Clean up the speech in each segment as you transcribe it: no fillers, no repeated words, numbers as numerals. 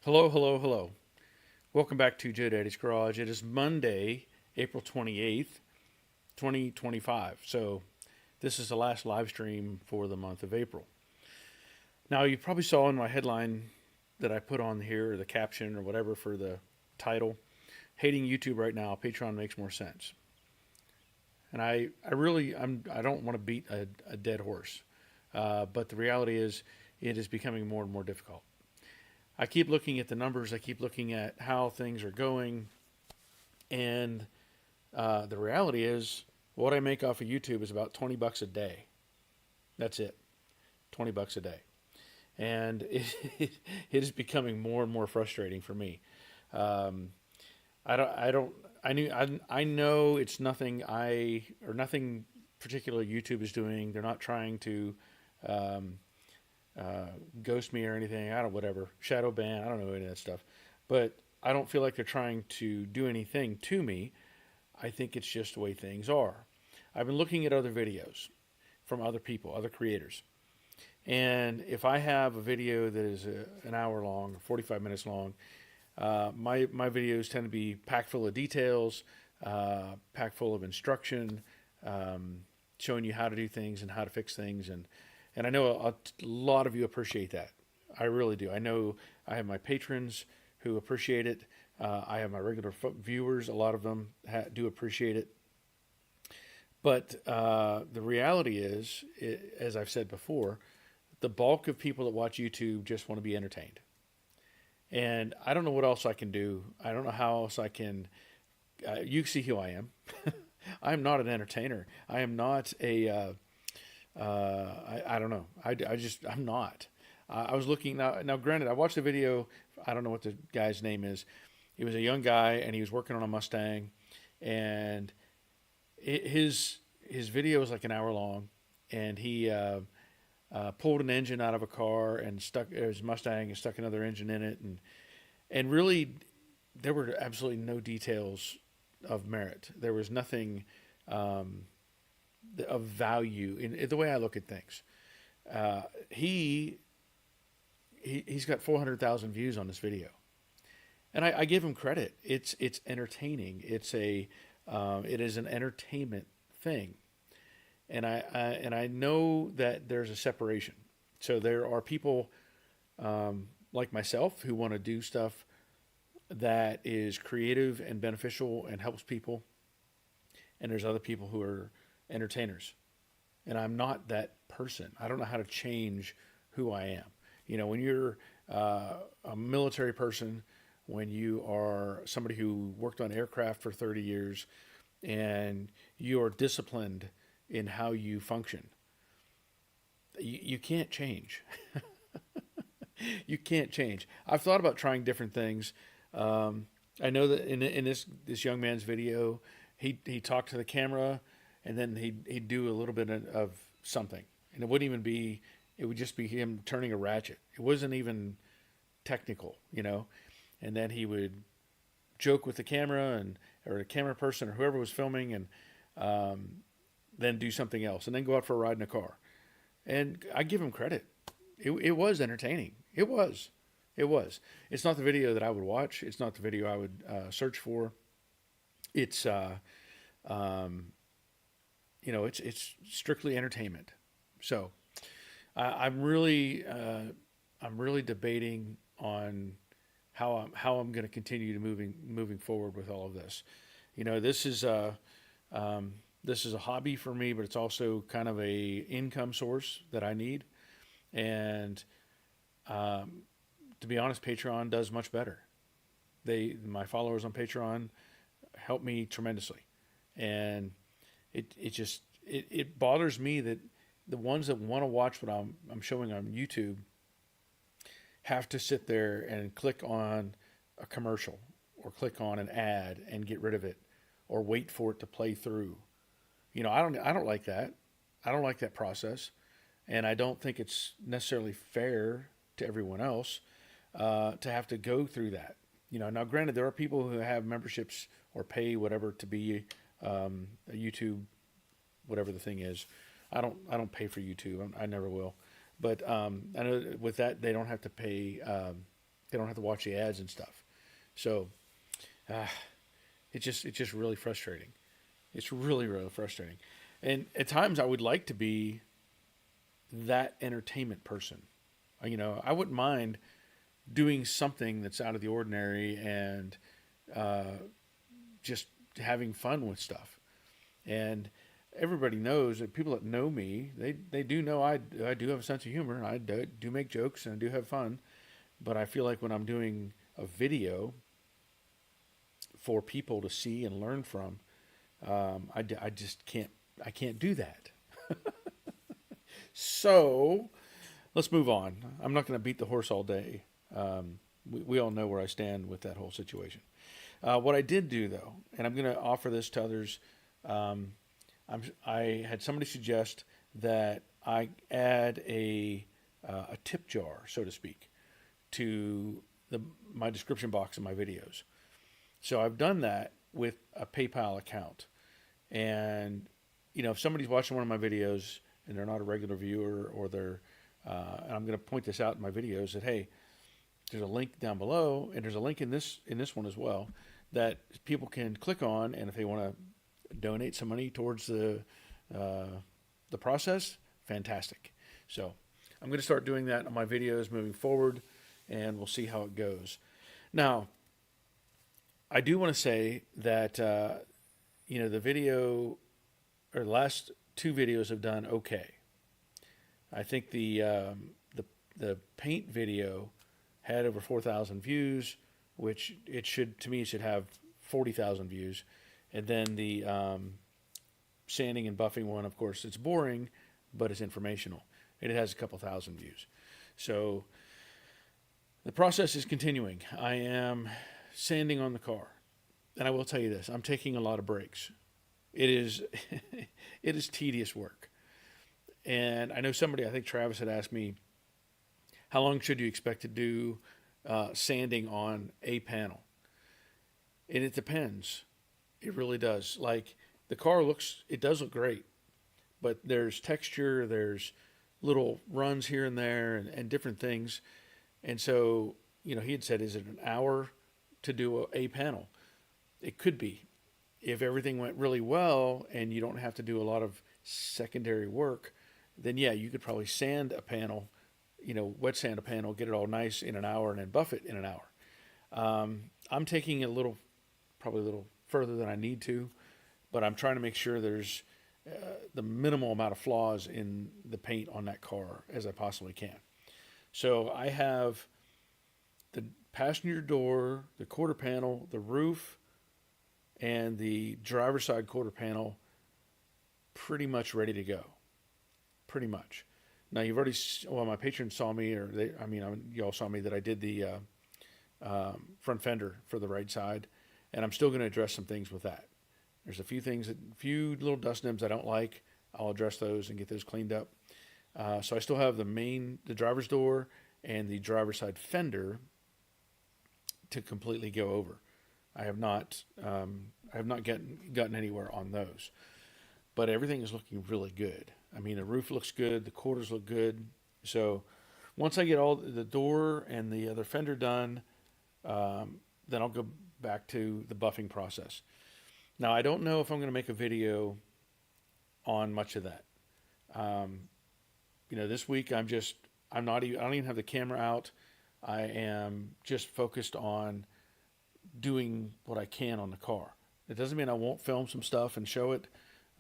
Hello, hello, hello. Welcome back to Joe Daddy's Garage. It is Monday, April 28th, 2025. So, this is the last live stream for the month of April. Now, you probably saw in my headline that I put on here, or the caption, or whatever for the title, Hating YouTube Right Now, Patreon Makes More Sense. And I don't want to beat a dead horse. But the reality is, it is becoming more and more difficult. I keep looking at the numbers. I keep looking at how things are going, and the reality is, what I make off of YouTube is about $20 a day. That's it, $20 a day, and it is becoming more and more frustrating for me. Um, I don't. I know it's nothing. Nothing particular YouTube is doing. They're not trying to. Um, Ghost me or anything. I don't, whatever. Shadow ban. I don't know any of that stuff. But I don't feel like they're trying to do anything to me. I think it's just the way things are. I've been looking at other videos from other people, other creators. And if I have a video that is an hour long, 45 minutes long, my videos tend to be packed full of details, packed full of instruction, showing you how to do things and how to fix things. And I know a lot of you appreciate that. I really do. I know I have my patrons who appreciate it. I have my regular viewers. A lot of them do appreciate it. But the reality is, as I've said before, the bulk of people that watch YouTube just want to be entertained. And I don't know what else I can do. I don't know how else I can. You see who I am. I am not an entertainer. I am not a. I don't know. I'm not. I was looking now. Granted, I watched the video. I don't know what the guy's name is. He was a young guy and he was working on a Mustang, and his video was like an hour long, and he pulled an engine out of a car and stuck his Mustang and stuck another engine in it, and really there were absolutely no details of merit. There was nothing. Of value in the way I look at things. Uh, he, he's got 400,000 views on this video, and I give him credit. It's entertaining. It is an entertainment thing, and I know that there's a separation. So there are people like myself who want to do stuff that is creative and beneficial and helps people, and there's other people who are entertainers, and I'm not that person. I don't know how to change who I am. You know, when you're a military person, when you are somebody who worked on aircraft for 30 years, and you are disciplined in how you function, you can't change. You can't change. I've thought about trying different things. I know that in this young man's video, he talked to the camera, and then he'd do a little bit of something, and it wouldn't even be. It would just be him turning a ratchet. It wasn't even technical, you know. And then he would joke with the camera or the camera person or whoever was filming, and then do something else, and then go out for a ride in a car. And I give him credit. It was entertaining. It was. It was. It's not the video that I would watch. It's not the video I would search for. It's it's strictly entertainment. So I'm really debating on how I'm going to continue to moving forward with all of this. You know, this is a hobby for me, but it's also kind of a income source that I need. And to be honest, Patreon does much better. My followers on Patreon help me tremendously, and it bothers me that the ones that want to watch what I'm showing on YouTube have to sit there and click on a commercial or click on an ad and get rid of it, or wait for it to play through. You know, I don't like that. I don't like that process, and I don't think it's necessarily fair to everyone else to have to go through that. You know, now granted, there are people who have memberships or pay whatever to be a YouTube, whatever the thing is. I don't pay for YouTube. I never will. But I know with that they don't have to pay They don't have to watch the ads and stuff. So uh, it's just really frustrating. It's really, really frustrating. And at times I would like to be that entertainment person. I wouldn't mind doing something that's out of the ordinary and just having fun with stuff. And everybody knows that people that know me, they do know I do have a sense of humor. I do make jokes and I do have fun. But I feel like when I'm doing a video for people to see and learn from, I just can't do that. So let's move on. I'm not going to beat the horse all day. We all know where I stand with that whole situation. What I did do, though, and I'm going to offer this to others, I had somebody suggest that I add a tip jar, so to speak, to my description box of my videos. So I've done that with a PayPal account. And, if somebody's watching one of my videos and they're not a regular viewer, or and I'm going to point this out in my videos that, hey, there's a link down below, and there's a link in this one as well that people can click on, and if they want to donate some money towards the process, fantastic. So I'm going to start doing that on my videos moving forward, and we'll see how it goes. Now, I do want to say that the video, or the last two videos, have done okay. I think the paint video had over 4,000 views, which it should have 40,000 views. And then the sanding and buffing one, of course, it's boring, but it's informational. And it has a couple thousand views. So the process is continuing. I am sanding on the car. And I will tell you this, I'm taking a lot of breaks. It is it is tedious work. And I know I think Travis had asked me, how long should you expect to do sanding on a panel? And it depends. It really does. Like, the car does look great, but there's texture, there's little runs here and there, and different things. And so, he had said, is it an hour to do a panel? It could be. If everything went really well and you don't have to do a lot of secondary work, then yeah, you could probably sand a panel, wet sand a panel, get it all nice in an hour, and then buff it in an hour. I'm taking it probably a little further than I need to, but I'm trying to make sure there's the minimal amount of flaws in the paint on that car as I possibly can. So I have the passenger door, the quarter panel, the roof, and the driver's side quarter panel pretty much ready to go. Pretty much. Now, my patrons saw me, y'all saw me that I did the front fender for the right side, and I'm still going to address some things with that. There's a few little dust nibs I don't like. I'll address those and get those cleaned up. So I still have the driver's door and the driver's side fender to completely go over. I have not gotten anywhere on those, but everything is looking really good. I mean, the roof looks good, the quarters look good. So once I get all the door and the other fender done, then I'll go back to the buffing process. Now, I don't know if I'm going to make a video on much of that. This week I don't even have the camera out. I am just focused on doing what I can on the car. It doesn't mean I won't film some stuff and show it,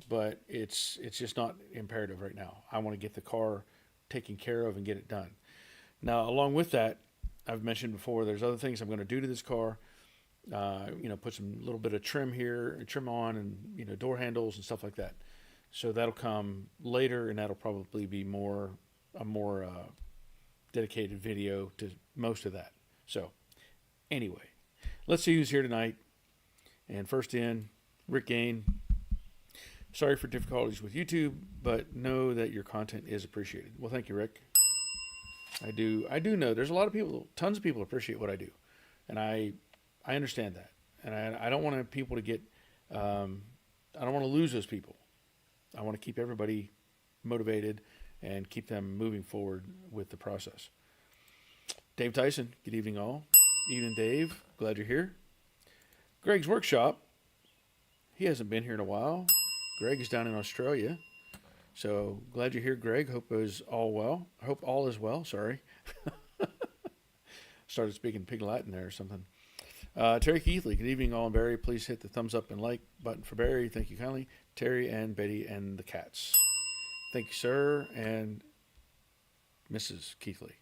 but it's just not imperative right now. I want to get the car taken care of and get it done. Now, along with that, I've mentioned before, there's other things I'm going to do to this car. Put some little bit of trim on, and door handles and stuff like that. So that'll come later, and that'll probably be a more dedicated video to most of that. So anyway, let's see who's here tonight. And first in, Rick Gain. Sorry for difficulties with YouTube, but know that your content is appreciated. Well, thank you, Rick. I do know there's a lot of people, tons of people appreciate what I do, and I understand that, and I don't want people to get, I don't want to lose those people. I want to keep everybody motivated and keep them moving forward with the process. Dave Tyson, good evening all. Evening, Dave. Glad you're here. Greg's Workshop. He hasn't been here in a while. Greg is down in Australia. So glad you're here, Greg. Hope is all well. I hope all is well. Sorry. Started speaking Pig Latin there or something. Terry Keithley, good evening all. And Barry, please hit the thumbs up and like button for Barry. Thank you kindly. Terry and Betty and the cats. Thank you, sir, and Mrs. Keithley.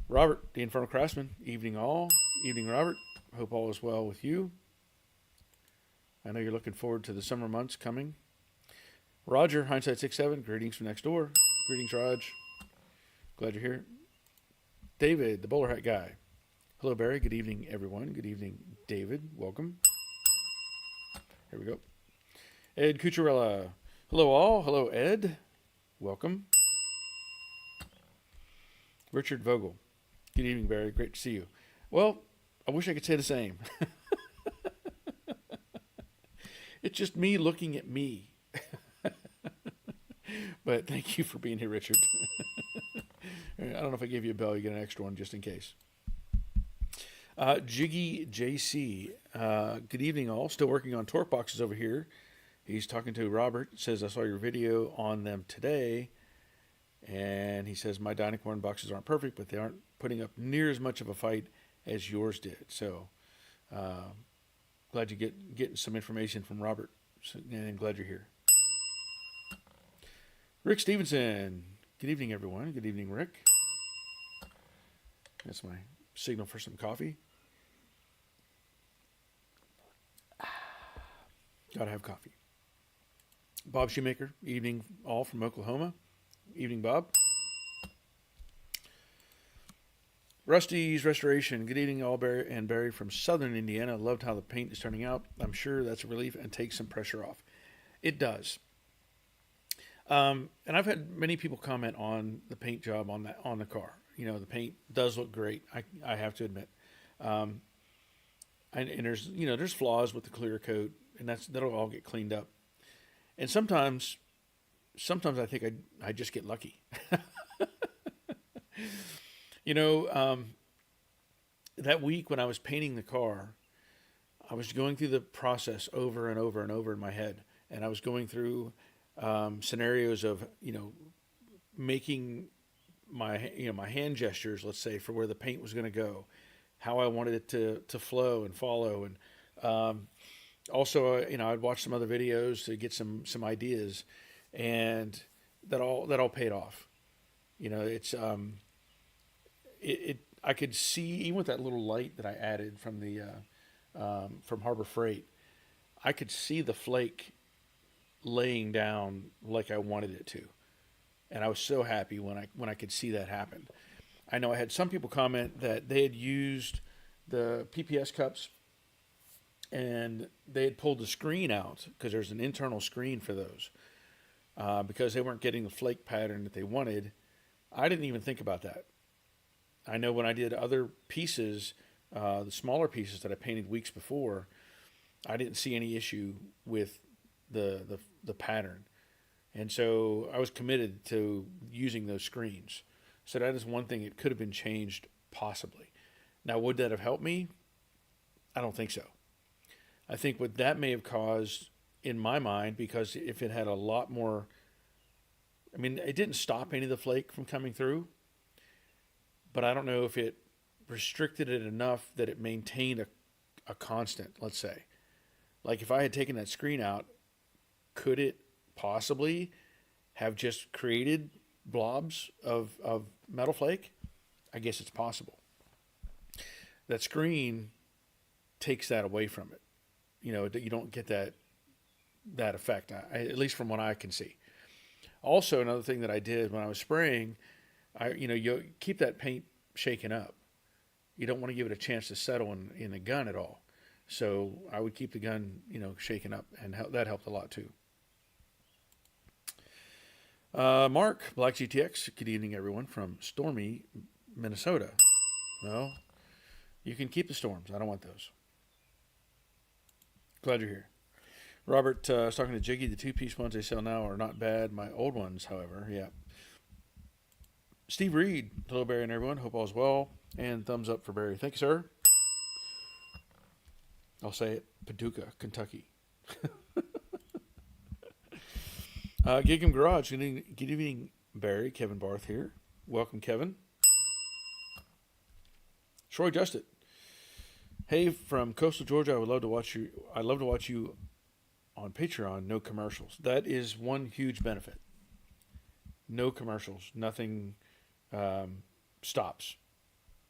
Robert, the Infernal Craftsman, evening all. Evening, Robert. Hope all is well with you. I know you're looking forward to the summer months coming. Roger, Hindsight 67, greetings from next door. Greetings, Raj. Glad you're here. David, the bowler hat guy. Hello, Barry. Good evening, everyone. Good evening, David. Welcome. Here we go. Ed Cucharella. Hello, all. Hello, Ed. Welcome. Richard Vogel. Good evening, Barry. Great to see you. Well, I wish I could say the same. It's just me looking at me. But thank you for being here, Richard. I don't know if I gave you a bell. You get an extra one just in case. Jiggy JC. Good evening, all. Still working on torque boxes over here. He's talking to Robert. Says, I saw your video on them today. And he says, my dynacorn boxes aren't perfect, but they aren't putting up near as much of a fight as yours did. So glad you getting some information from Robert. And glad you're here. Rick Stevenson. Good evening, everyone. Good evening, Rick. That's my signal for some coffee. Gotta have coffee. Bob Shoemaker. Evening, all from Oklahoma. Evening, Bob. Rusty's Restoration. Good evening, all. Barry and Barry from Southern Indiana. Loved how the paint is turning out. I'm sure that's a relief and takes some pressure off. It does. And I've had many people comment on the paint job on the car. You know, the paint does look great. I have to admit. And there's flaws with the clear coat, and that'll all get cleaned up. And sometimes I think I just get lucky. That week when I was painting the car, I was going through the process over and over and over in my head, and I was going through scenarios of making my hand gestures, let's say, for where the paint was going to go, how I wanted it to flow and follow, and also I'd watch some other videos to get some ideas, and that all paid off. It's I could see, even with that little light that I added from the from Harbor Freight, I could see the flake laying down like I wanted it to. And I was so happy when I could see that happen. I know I had some people comment that they had used the PPS cups and they had pulled the screen out because there's an internal screen for those because they weren't getting the flake pattern that they wanted. I didn't even think about that. I know when I did other pieces, the smaller pieces that I painted weeks before, I didn't see any issue with the pattern. And so I was committed to using those screens. So that is one thing. It could have been changed possibly. Now, would that have helped me? I don't think so. I think what that may have caused in my mind, because if it had a lot more, it didn't stop any of the flake from coming through, but I don't know if it restricted it enough that it maintained a constant, let's say. Like if I had taken that screen out, could it possibly have just created blobs of metal flake? I guess it's possible. That screen takes that away from it. You don't get that effect, at least from what I can see. Also, another thing that I did when I was spraying, you keep that paint shaken up. You don't want to give it a chance to settle in the gun at all. So I would keep the gun, shaken up, and that helped a lot too. Mark, Black GTX, good evening, everyone, from stormy Minnesota. Well, you can keep the storms. I don't want those. Glad you're here. Robert, I was talking to Jiggy. The two-piece ones they sell now are not bad. My old ones, however, yeah. Steve Reed, hello Barry and everyone. Hope all's well. And thumbs up for Barry. Thank you, sir. I'll say it, Paducah, Kentucky. Gig'em Garage, good evening, Barry. Kevin Barth here. Welcome, Kevin. Troy Justit. Hey, from coastal Georgia, I love to watch you on Patreon. No commercials. That is one huge benefit. No commercials. Nothing stops.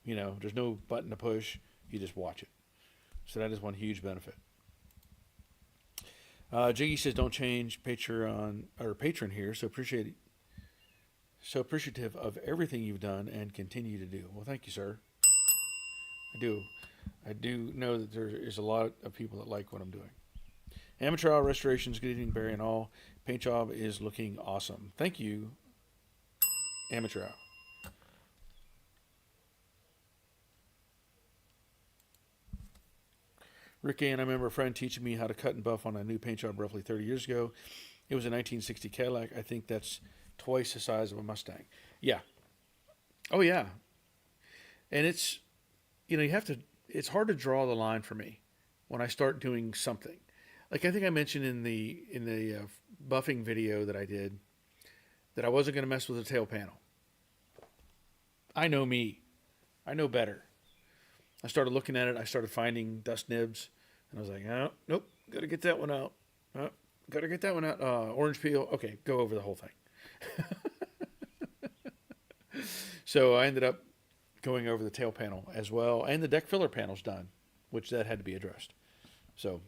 You know, there's no button to push. You just watch it. So that is one huge benefit. Jiggy says, "Don't change patron here." So appreciative of everything you've done and continue to do. Well, thank you, sir. I do know that there is a lot of people that like what I'm doing. Amateur Restorations, good evening, Barry and all. Paint job is looking awesome. Thank you, Amateur. Ricky, and I remember a friend teaching me how to cut and buff on a new paint job roughly 30 years ago. It was a 1960 Cadillac. I think that's twice the size of a Mustang. Yeah. Oh, yeah. And it's, you know, it's hard to draw the line for me when I start doing something. Like I think I mentioned in the buffing video that I did that I wasn't going to mess with the tail panel. I know me. I know better. I started looking at it. I started finding dust nibs. And I was like, oh, nope, got to get that one out. Oh, got to get that one out. Orange peel. Okay, go over the whole thing. So I ended up going over the tail panel as well. And the deck filler panel's done, which that had to be addressed. So,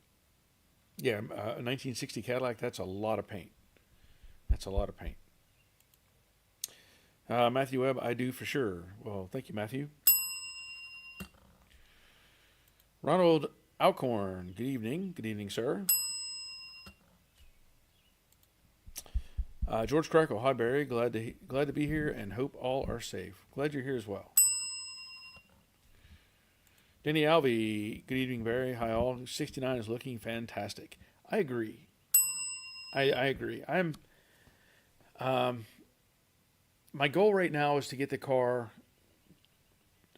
yeah, a 1960 Cadillac, that's a lot of paint. That's a lot of paint. Matthew Webb, I do for sure. Well, thank you, Matthew. Ronald Alcorn, good evening. Good evening, sir. George Crackle, hi Barry. Glad to be here and hope all are safe. Glad you're here as well. Denny Alvey, good evening, Barry. Hi all. 69 is looking fantastic. I agree. I agree. My goal right now is to get the car.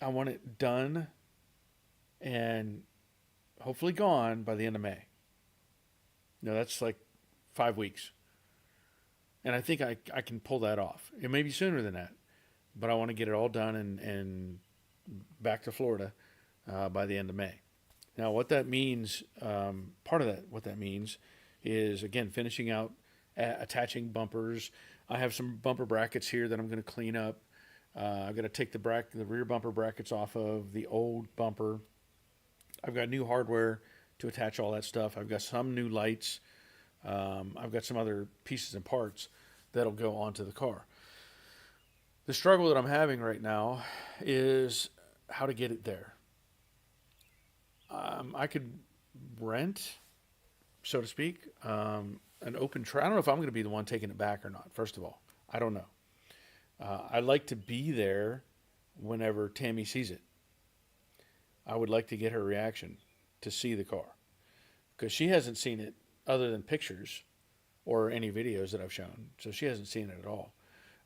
I want it done and hopefully gone by the end of May. No, that's like 5 weeks. And I think I can pull that off. It may be sooner than that, but I want to get it all done and back to Florida by the end of May. Now, what that means, what that means is, again, finishing out, attaching bumpers. I have some bumper brackets here that I'm going to clean up. I've got to take the rear bumper brackets off of the old bumper. I've got new hardware to attach all that stuff. I've got some new lights. I've got some other pieces and parts that'll go onto the car. The struggle that I'm having right now is how to get it there. I could rent, so to speak, an open I don't know if I'm going to be the one taking it back or not, first of all. I don't know. I'd like to be there whenever Tammy sees it. I would like to get her reaction to see the car, because she hasn't seen it other than pictures or any videos that I've shown. So she hasn't seen it at all.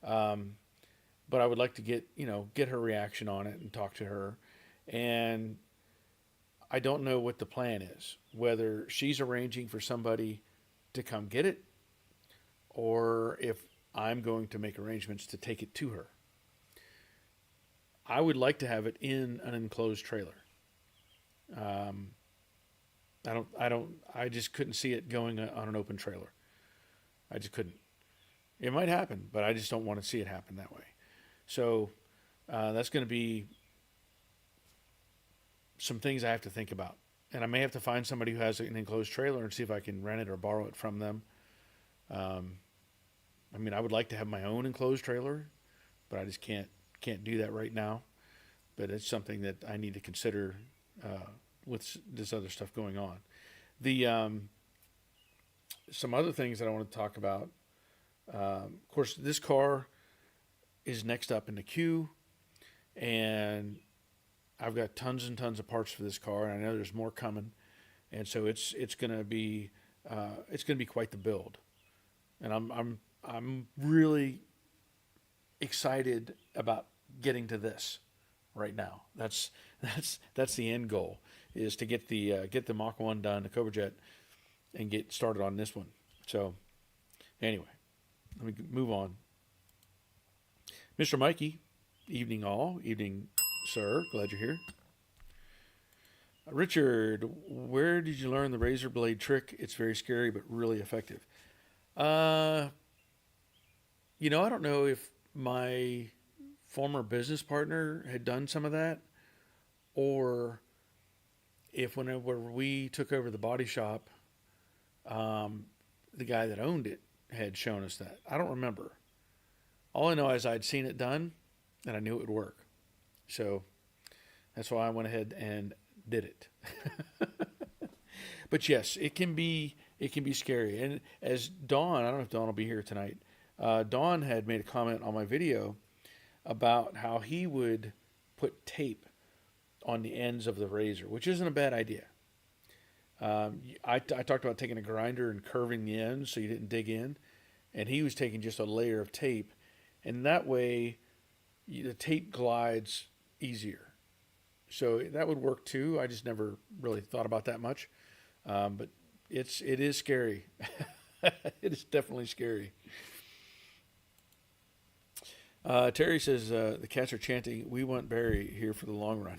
But I would like to get her reaction on it and talk to her. And I don't know what the plan is, whether she's arranging for somebody to come get it or if I'm going to make arrangements to take it to her. I would like to have it in an enclosed trailer. I just couldn't see it going on an open trailer. I just couldn't. It might happen, but I just don't want to see it happen that way. So that's going to be some things I have to think about. And I may have to find somebody who has an enclosed trailer and see if I can rent it or borrow it from them. I mean, I would like to have my own enclosed trailer, but I just can't do that right now. But it's something that I need to consider with this other stuff going on. Some other things that I want to talk about. Of course, this car is next up in the queue, and I've got tons and tons of parts for this car, and I know there's more coming, and so it's going to be quite the build, and I'm really excited about getting to this right now. That's the end goal, is to get the Mach 1 done, the Cobra Jet, and get started on this one. So anyway, let me move on. Mr. Mikey, evening all, evening sir, glad you're here. Richard, where did you learn the razor blade trick? It's very scary but really effective. I don't know if my former business partner had done some of that, or if whenever we took over the body shop, the guy that owned it had shown us that. I don't remember. All I know is I'd seen it done and I knew it would work. So that's why I went ahead and did it. But yes, it can be scary. And as Dawn, I don't know if Dawn will be here tonight. Dawn had made a comment on my video about how he would put tape on the ends of the razor, which isn't a bad idea. I talked about taking a grinder and curving the ends so you didn't dig in, and he was taking just a layer of tape, and that way the tape glides easier. So that would work too. I just never really thought about that much, but it is scary. It is definitely scary. Terry says the cats are chanting, "We want Barry here for the long run."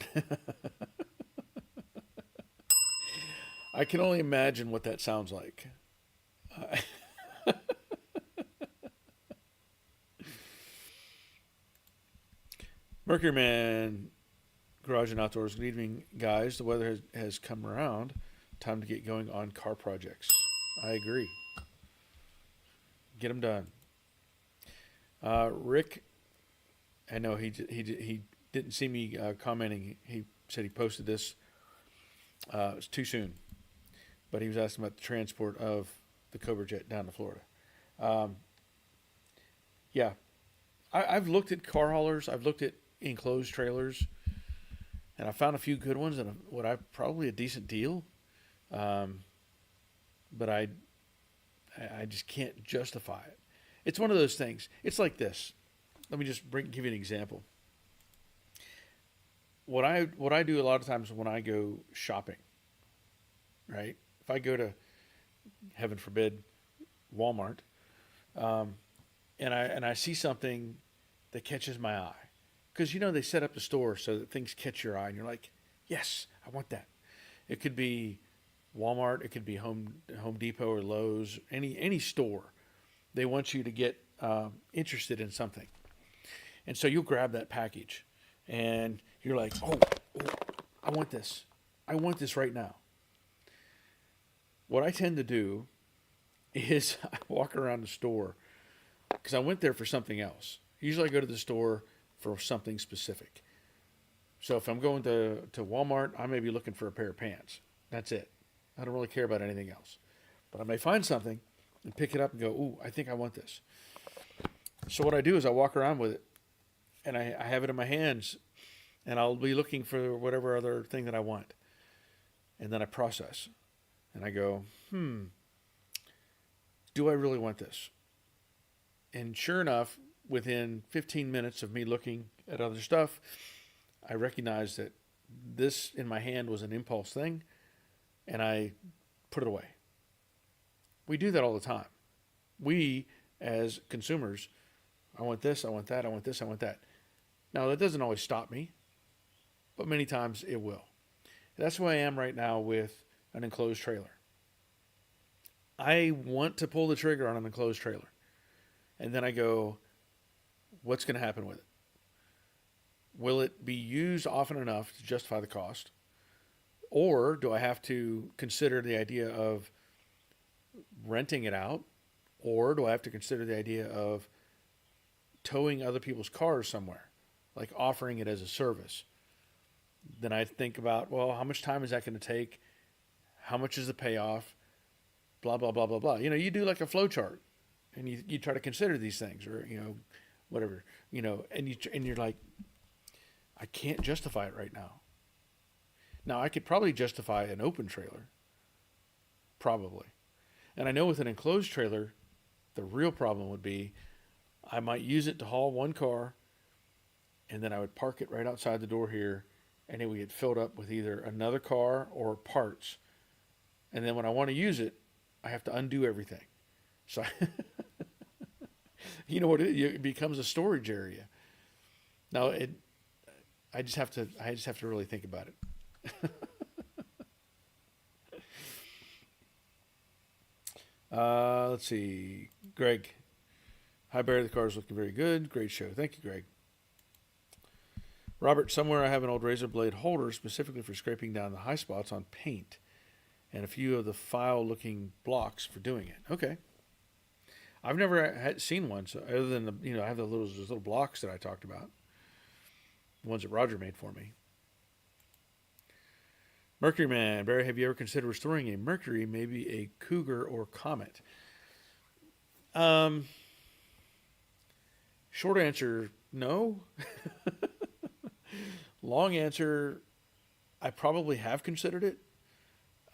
I can only imagine what that sounds like. Mercury Man, Garage and Outdoors. Good evening, guys. The weather has come around. Time to get going on car projects. I agree. Get them done. Rick, I know he didn't see me commenting. He said he posted this. It was too soon. But he was asking about the transport of the Cobra Jet down to Florida. Yeah. I've looked at car haulers. I've looked at enclosed trailers. And I found a few good ones and probably a decent deal. But I just can't justify it. It's one of those things. It's like this. Let me just give you an example. What I do a lot of times when I go shopping, right? If I go to, heaven forbid, Walmart, and I see something that catches my eye, because they set up the store so that things catch your eye, and you're like, yes, I want that. It could be Walmart, it could be Home Depot or Lowe's, any store. They want you to get interested in something, and so you'll grab that package, and you're like, oh, I want this. I want this right now. What I tend to do is I walk around the store because I went there for something else. Usually I go to the store for something specific. So if I'm going to Walmart, I may be looking for a pair of pants. That's it. I don't really care about anything else. But I may find something and pick it up and go, ooh, I think I want this. So what I do is I walk around with it, and I have it in my hands, and I'll be looking for whatever other thing that I want. And then I process. And I go, do I really want this? And sure enough, within 15 minutes of me looking at other stuff, I recognized that this in my hand was an impulse thing, and I put it away. We do that all the time. We, as consumers, I want this, I want that, I want this, I want that. Now, that doesn't always stop me, but many times it will. That's where I am right now with an enclosed trailer. I want to pull the trigger on an enclosed trailer. And then I go, what's going to happen with it? Will it be used often enough to justify the cost? Or do I have to consider the idea of renting it out? Or do I have to consider the idea of towing other people's cars somewhere, like offering it as a service? Then I think about, well, how much time is that going to take? How much is the payoff? Blah, blah, blah, blah, blah. You do like a flow chart, and you try to consider these things, or, whatever, and you're like, I can't justify it right now. Now, I could probably justify an open trailer. Probably. And I know with an enclosed trailer, the real problem would be I might use it to haul one car, and then I would park it right outside the door here, and it would get filled up with either another car or parts. And then when I want to use it, I have to undo everything. So, you know what? It becomes a storage area. Now, I just have to really think about it. Let's see. Greg. Hi, Barry. The car is looking very good. Great show. Thank you, Greg. Robert, somewhere I have an old razor blade holder specifically for scraping down the high spots on paint and a few of the file-looking blocks for doing it. Okay. I've never seen one, so other than I have those little blocks that I talked about, the ones that Roger made for me. Mercury Man, Barry, have you ever considered restoring a Mercury, maybe a Cougar or Comet? Short answer, no. Long answer, I probably have considered it.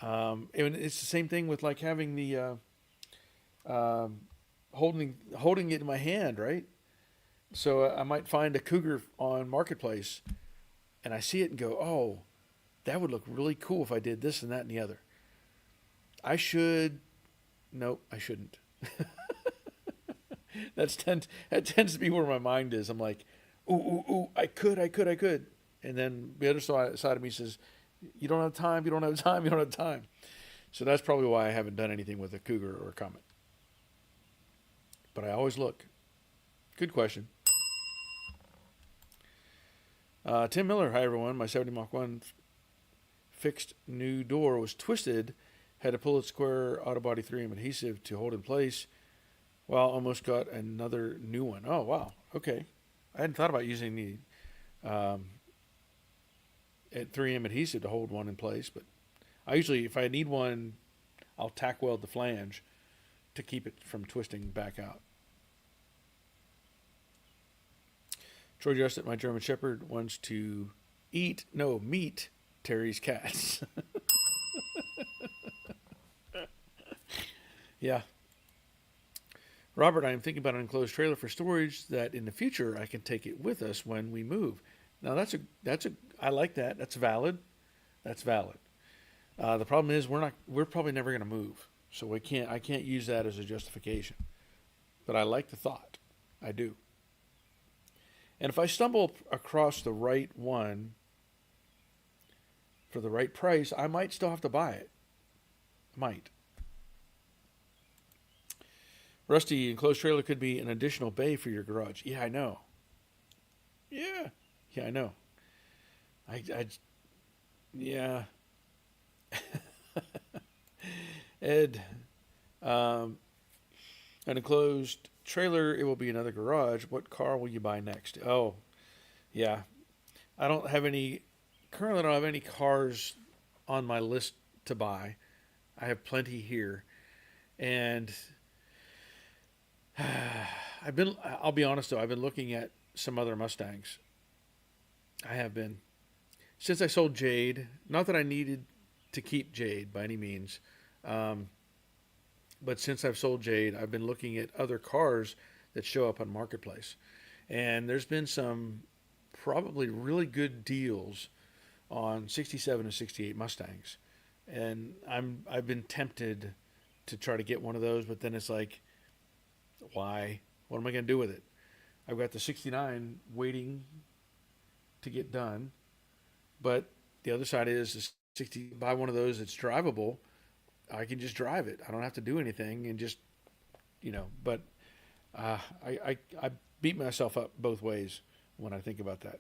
And it's the same thing with like having the holding it in my hand, right? So I might find a Cougar on Marketplace, and I see it and go, "Oh, that would look really cool if I did this and that and the other." I should. Nope, I shouldn't. That tends to be where my mind is. I'm like, ooh, I could. And then the other side of me says, you don't have time. So that's probably why I haven't done anything with a Cougar or a Comet. But I always look. Good question. Tim Miller, hi everyone. My 70 Mach 1 fixed new door was twisted. Had to pull it square auto body 3M adhesive to hold in place. Well, almost got another new one. Oh, wow. Okay. I hadn't thought about using the 3M adhesive to hold one in place, but I usually, if I need one, I'll tack weld the flange to keep it from twisting back out. Troy Justin, my German Shepherd, wants to meet Terry's cats. Yeah. Robert, I am thinking about an enclosed trailer for storage that in the future I can take it with us when we move. Now I like that. That's valid. The problem is we're probably never going to move. So I can't use that as a justification. But I like the thought. I do. And if I stumble across the right one for the right price, I might still have to buy it. Might. Rusty, enclosed trailer could be an additional bay for your garage. Yeah, I know. Yeah, I know. Yeah. Ed, an enclosed trailer, it will be another garage. What car will you buy next? Oh, yeah. Currently I don't have any cars on my list to buy. I have plenty here. And I'll be honest though, I've been looking at some other Mustangs. I have been. Since I sold Jade, not that I needed to keep Jade by any means, but since I've sold Jade, I've been looking at other cars that show up on Marketplace. And there's been some probably really good deals on 67 and 68 Mustangs. And I've been tempted to try to get one of those, but then it's like, why? What am I going to do with it? I've got the 69 waiting to get done, but the other side is the 60. Buy one of those that's drivable. I can just drive it. I don't have to do anything and just, But I beat myself up both ways when I think about that.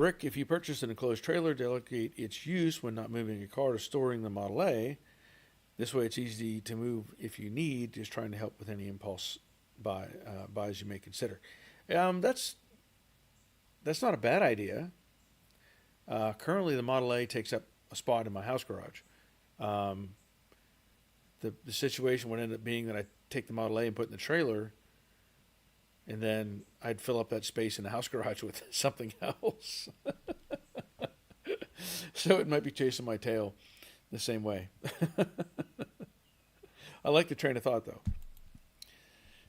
Rick, if you purchase an enclosed trailer, delegate its use when not moving a car to storing the Model A. This way it's easy to move if you need, just trying to help with any impulse buys you may consider. That's not a bad idea. Currently, the Model A takes up a spot in my house garage. The situation would end up being that I take the Model A and put it in the trailer, and then I'd fill up that space in the house garage with something else. So it might be chasing my tail the same way. I like the train of thought, though.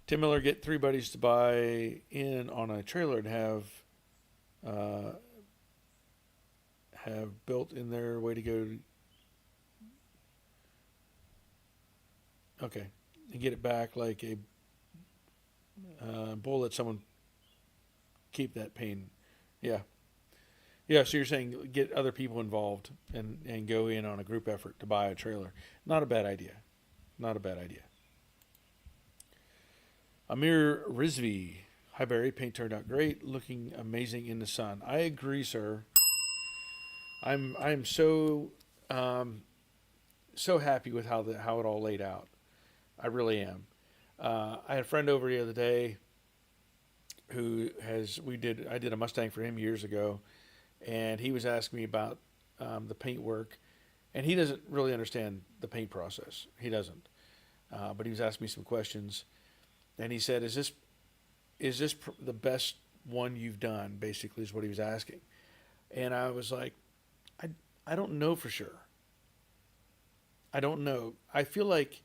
Tim Miller, get three buddies to buy in on a trailer and uh, have built in their way to go. Okay, and get it back like a bull. Let someone keep that pain. Yeah, yeah. So you're saying get other people involved and go in on a group effort to buy a trailer. Not a bad idea. Not a bad idea. Amir Rizvi. Hi Barry, paint turned out great, looking amazing in the sun. I agree, sir. I'm so happy with how it all laid out. I really am. I had a friend over the other day who I did a Mustang for him years ago, and he was asking me about the paint work, and he doesn't really understand the paint process. He doesn't, but he was asking me some questions, and he said, "Is this the best one you've done?" Basically, is what he was asking, and I was like, I don't know for sure. I don't know. I feel like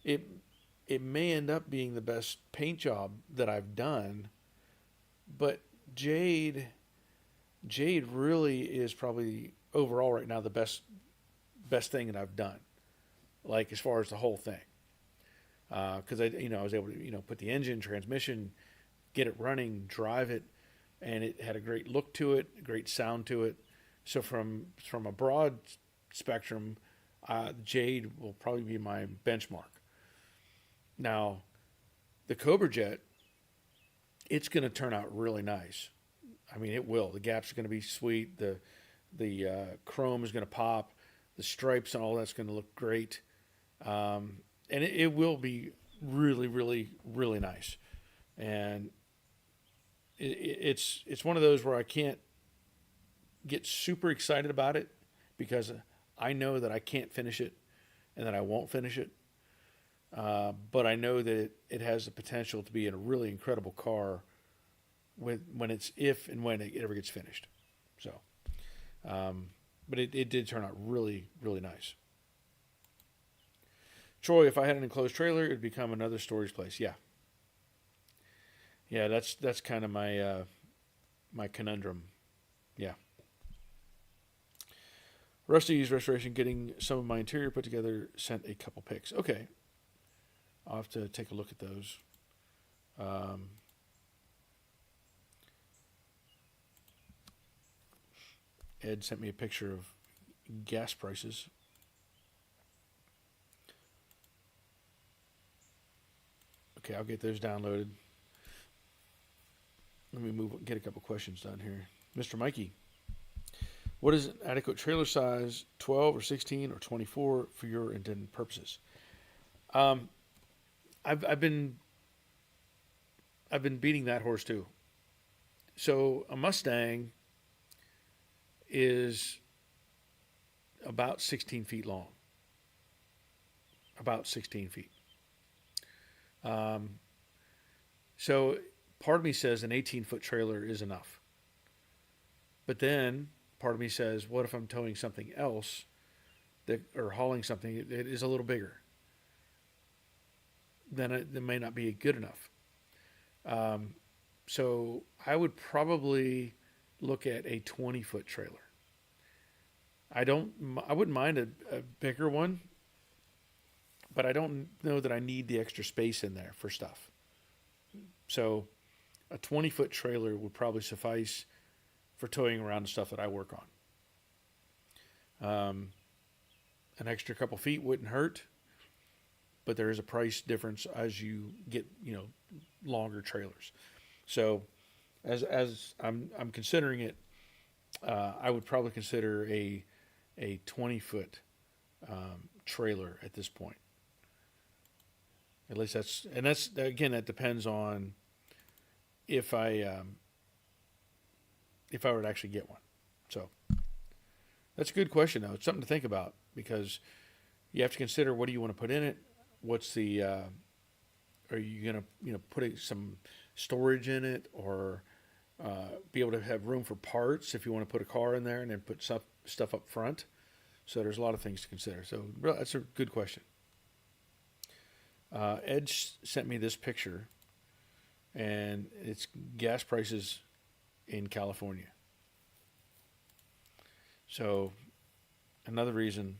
it it may end up being the best paint job that I've done, but Jade really is probably overall right now the best thing that I've done. Like as far as the whole thing, because I was able to put the engine, transmission, get it running, drive it, and it had a great look to it, a great sound to it. So from a broad spectrum, Jade will probably be my benchmark. Now, the Cobra Jet, it's going to turn out really nice. I mean, it will. The gaps are going to be sweet. The chrome is going to pop. The stripes and all that's going to look great. And it will be really, really, really nice. And it's one of those where I can't get super excited about it because I know that I can't finish it and that I won't finish it. But I know that it has the potential to be a really incredible car when it ever gets finished. So, but it did turn out really, really nice. Troy, if I had an enclosed trailer, it'd become another storage place. Yeah. Yeah, that's kind of my conundrum. Yeah. Rusty's Restoration, getting some of my interior put together, sent a couple pics. Okay. I'll have to take a look at those. Ed sent me a picture of gas prices. Okay, I'll get those downloaded. Let me get a couple questions done here. Mr. Mikey, what is an adequate trailer size, 12 or 16 or 24 for your intended purposes? I've been beating that horse too. So a Mustang is about 16 feet long. About 16 feet. So part of me says an 18-foot trailer is enough. But then part of me says, what if I'm towing something else or hauling something that is a little bigger? Then it may not be good enough. So I would probably look at a 20-foot trailer. I wouldn't mind a bigger one, but I don't know that I need the extra space in there for stuff. So a 20-foot trailer would probably suffice for towing around the stuff that I work on. An extra couple feet wouldn't hurt, but there is a price difference as you get, longer trailers. So as I'm considering it, I would probably consider a 20-foot trailer at this point. At least that's again, that depends on if I were to actually get one. So that's a good question, though. It's something to think about because you have to consider, what do you want to put in it? What's the are you going to put some storage in it, or be able to have room for parts if you want to put a car in there and then put stuff up front? So there's a lot of things to consider. So that's a good question. Edge sent me this picture, and it's gas prices in California. So, another reason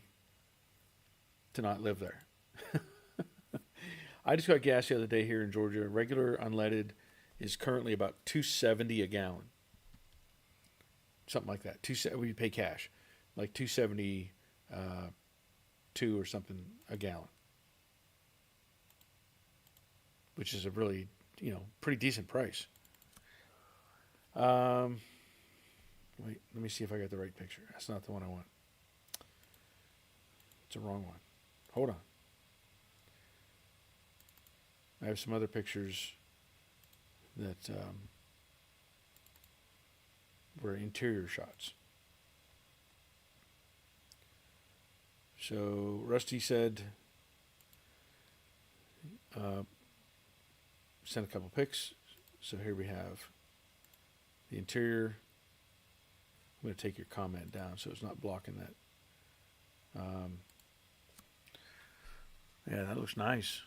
to not live there. I just got gas the other day here in Georgia. Regular unleaded is currently about $2.70 a gallon, something like that. We pay cash, like $2.72 or something a gallon, which is a really, pretty decent price. Wait, let me see if I got the right picture. That's not the one I want. It's the wrong one. Hold on. I have some other pictures that were interior shots. So Rusty said, sent a couple pics. So here we have the interior. I'm going to take your comment down so it's not blocking that. Yeah, that looks nice.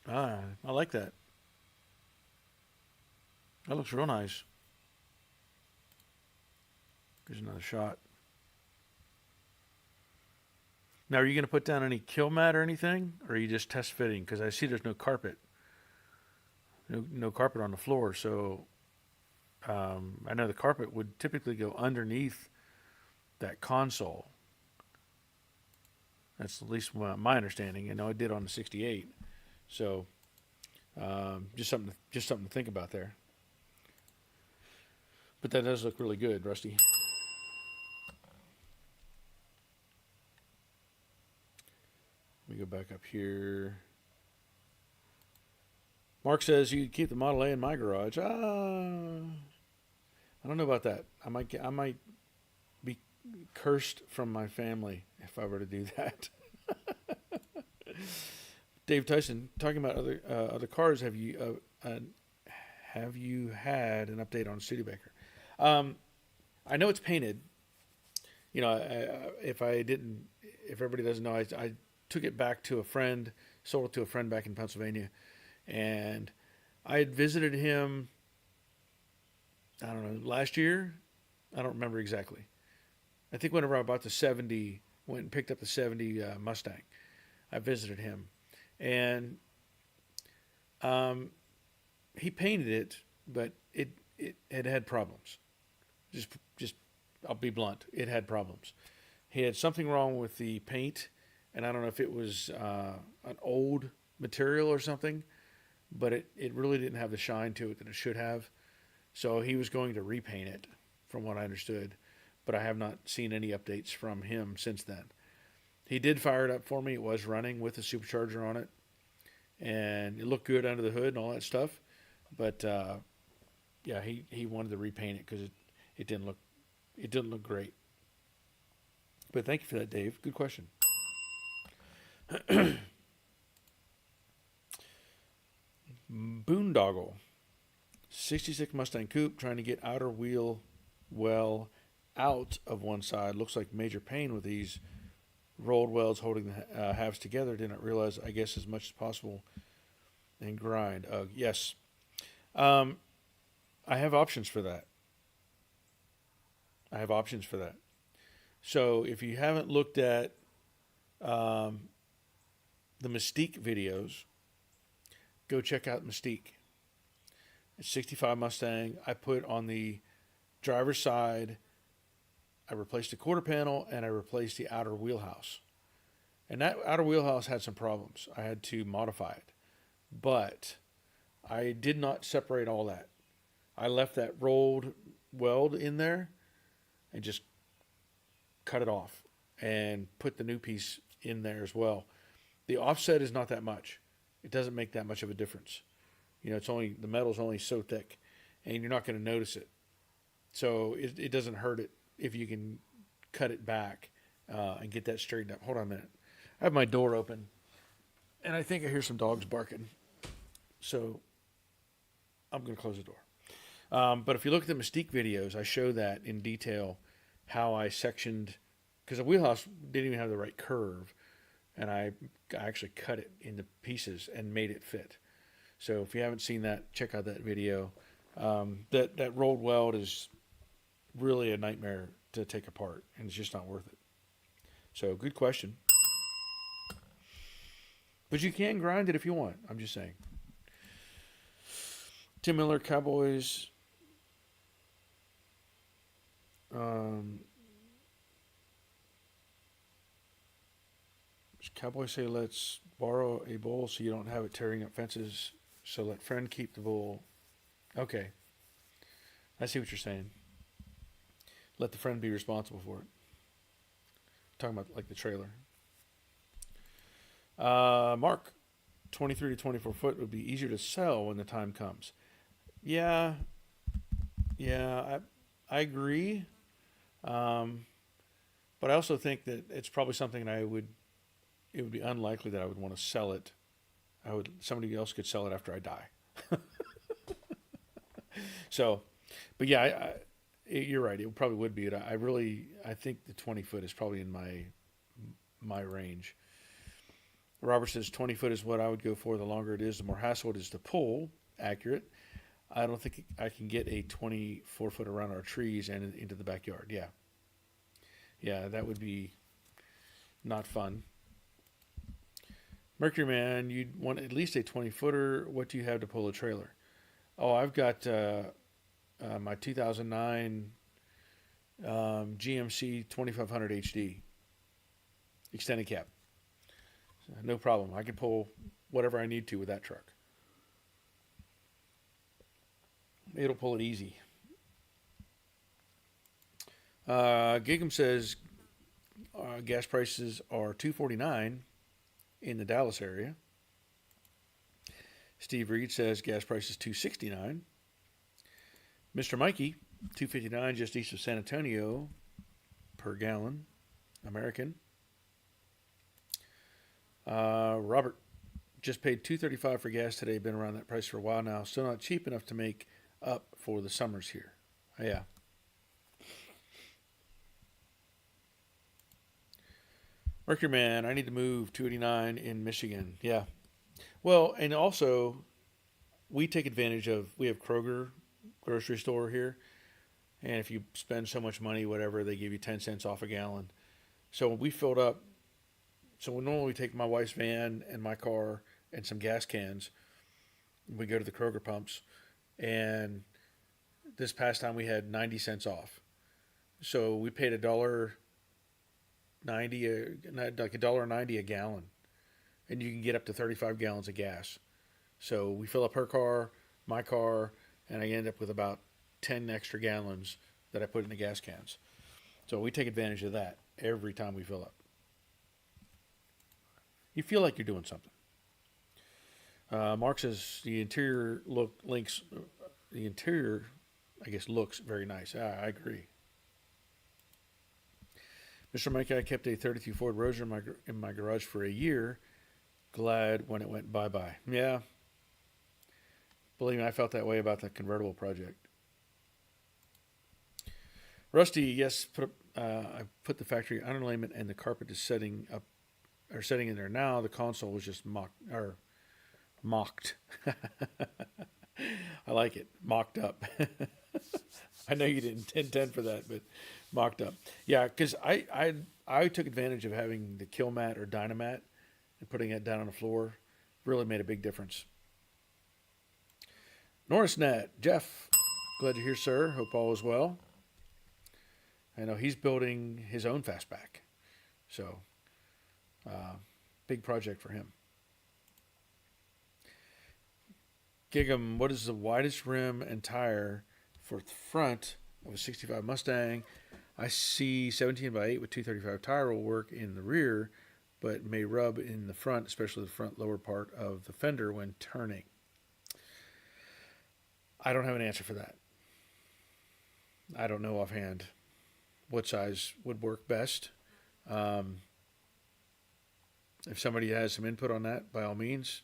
I like that. That looks real nice. Here's another shot. Now, are you going to put down any kill mat or anything? Or are you just test fitting? Because I see there's no carpet. No carpet on the floor. So I know the carpet would typically go underneath that console. That's at least my understanding. I know it did on the 68. So just something to think about there. But that does look really good, Rusty. Let me go back up here. Mark says you keep the Model A in my garage. I don't know about that. I might be cursed from my family if I were to do that. Dave Tyson, talking about other cars, have you had an update on Studebaker? I know it's painted. If everybody doesn't know, I took it back to a friend, sold it to a friend back in Pennsylvania, and I had visited him, I don't know, last year. I don't remember exactly. I think whenever I bought the 70, went and picked up the 70 Mustang, I visited him. And he painted it, but it had problems. Just I'll be blunt. It had problems. He had something wrong with the paint, and I don't know if it was an old material or something, but it really didn't have the shine to it that it should have. So he was going to repaint it, from what I understood, but I have not seen any updates from him since then. He did fire it up for me. It was running with a supercharger on it, and it looked good under the hood and all that stuff. But yeah, he wanted to repaint it because it didn't look great. But thank you for that, Dave. Good question. Boondoggle, 66 Mustang Coupe, trying to get outer wheel well out of one side. Looks like major pain with these rolled welds holding the halves together. Didn't realize, I guess, as much as possible and grind. Yes. I have options for that. So if you haven't looked at the Mystique videos, go check out Mystique. It's 65 Mustang. I put on the driver's side, I replaced the quarter panel, and I replaced the outer wheelhouse. And that outer wheelhouse had some problems. I had to modify it. But I did not separate all that. I left that rolled weld in there and just cut it off and put the new piece in there as well. The offset is not that much. It doesn't make that much of a difference. The metal's only so thick, and you're not going to notice it. So it doesn't hurt it if you can cut it back and get that straightened up. Hold on a minute. I have my door open, and I think I hear some dogs barking. So I'm going to close the door. But if you look at the Mystique videos, I show that in detail how I sectioned, because the wheelhouse didn't even have the right curve. and I actually cut it into pieces and made it fit. So if you haven't seen that, check out that video. That rolled weld is really a nightmare to take apart, and it's just not worth it. So good question. But you can grind it if you want. I'm just saying. Tim Miller, Cowboys. Cowboys say let's borrow a bull so you don't have it tearing up fences. So let friend keep the bull. Okay. I see what you're saying. Let the friend be responsible for it. Talking about like the trailer. Mark, 23 to 24 foot would be easier to sell when the time comes. Yeah, I agree. But I also think that it's probably something it would be unlikely that I would want to sell it. Somebody else could sell it after I die. So, but yeah, you're right. It probably would be. I think the 20 foot is probably in my range. Robert says 20 foot is what I would go for. The longer it is, the more hassle it is to pull. Accurate. I don't think I can get a 24 foot around our trees and into the backyard. Yeah, that would be not fun. Mercury Man, you'd want at least a 20 footer. What do you have to pull a trailer? Oh, I've got my 2009 GMC 2500 HD extended cab. So no problem. I can pull whatever I need to with that truck. It'll pull it easy. Gigum says gas prices are $2.49 in the Dallas area. Steve Reed says gas prices $2.69. Mr. Mikey, $2.59 just east of San Antonio per gallon, American. Robert just paid $2.35 for gas today. Been around that price for a while now. Still not cheap enough to make up for the summers here. Yeah. Mercury Man, I need to move 289 in Michigan. Yeah. Well, and also we take advantage of, we have Kroger grocery store here. And if you spend so much money, whatever, they give you 10 cents off a gallon. So we filled up. So we normally take my wife's van and my car and some gas cans. We go to the Kroger pumps. And this past time we had 90 cents off. So we paid $1.90, like $1.90 a gallon. And you can get up to 35 gallons of gas. So we fill up her car, my car, and I end up with about 10 extra gallons that I put in the gas cans. So we take advantage of that every time we fill up. You feel like you're doing something. Mark says the interior I guess, looks very nice. I agree. Mr. Mike, I kept a 32 Ford Roadster in my garage for a year. Glad when it went bye-bye. Yeah. Believe me, I felt that way about the convertible project. Rusty, yes, I put the factory underlayment and the carpet is setting in there now. The console was just mocked. I like it. Mocked up. I know you didn't intend for that, but mocked up. Yeah, because I took advantage of having the kill mat or dynamat and putting it down on the floor. Really made a big difference. Norris Nat, Jeff, glad you're here, sir. Hope all is well. I know he's building his own fastback. So, big project for him. Gigam, what is the widest rim and tire for the front of a 65 Mustang? I see 17 by 8 with 235 tire will work in the rear, but may rub in the front, especially the front lower part of the fender when turning. I don't have an answer for that. I don't know offhand what size would work best. If somebody has some input on that, by all means,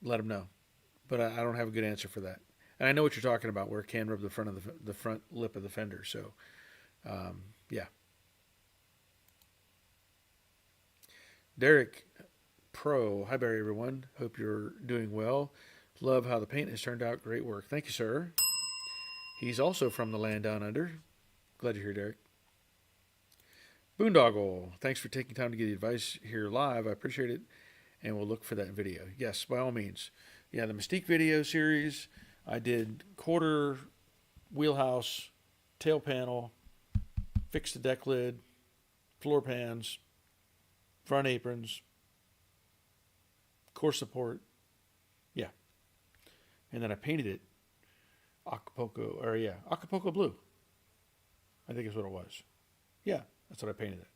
let them know. But I don't have a good answer for that. And I know what you're talking about, where it can rub the front of the front lip of the fender. So, yeah. Derek Pro. Hi, Barry, everyone. Hope you're doing well. Love how the paint has turned out. Great work. Thank you, sir. He's also from the land down under. Glad you're here, Derek. Boondoggle. Thanks for taking time to get the advice here live. I appreciate it. And we'll look for that video. Yes, by all means. Yeah, the Mystique video series. I did quarter wheelhouse, tail panel, fixed the deck lid, floor pans, front aprons, core support. Yeah. And then I painted it Acapulco blue. I think is what it was. Yeah, that's what I painted it.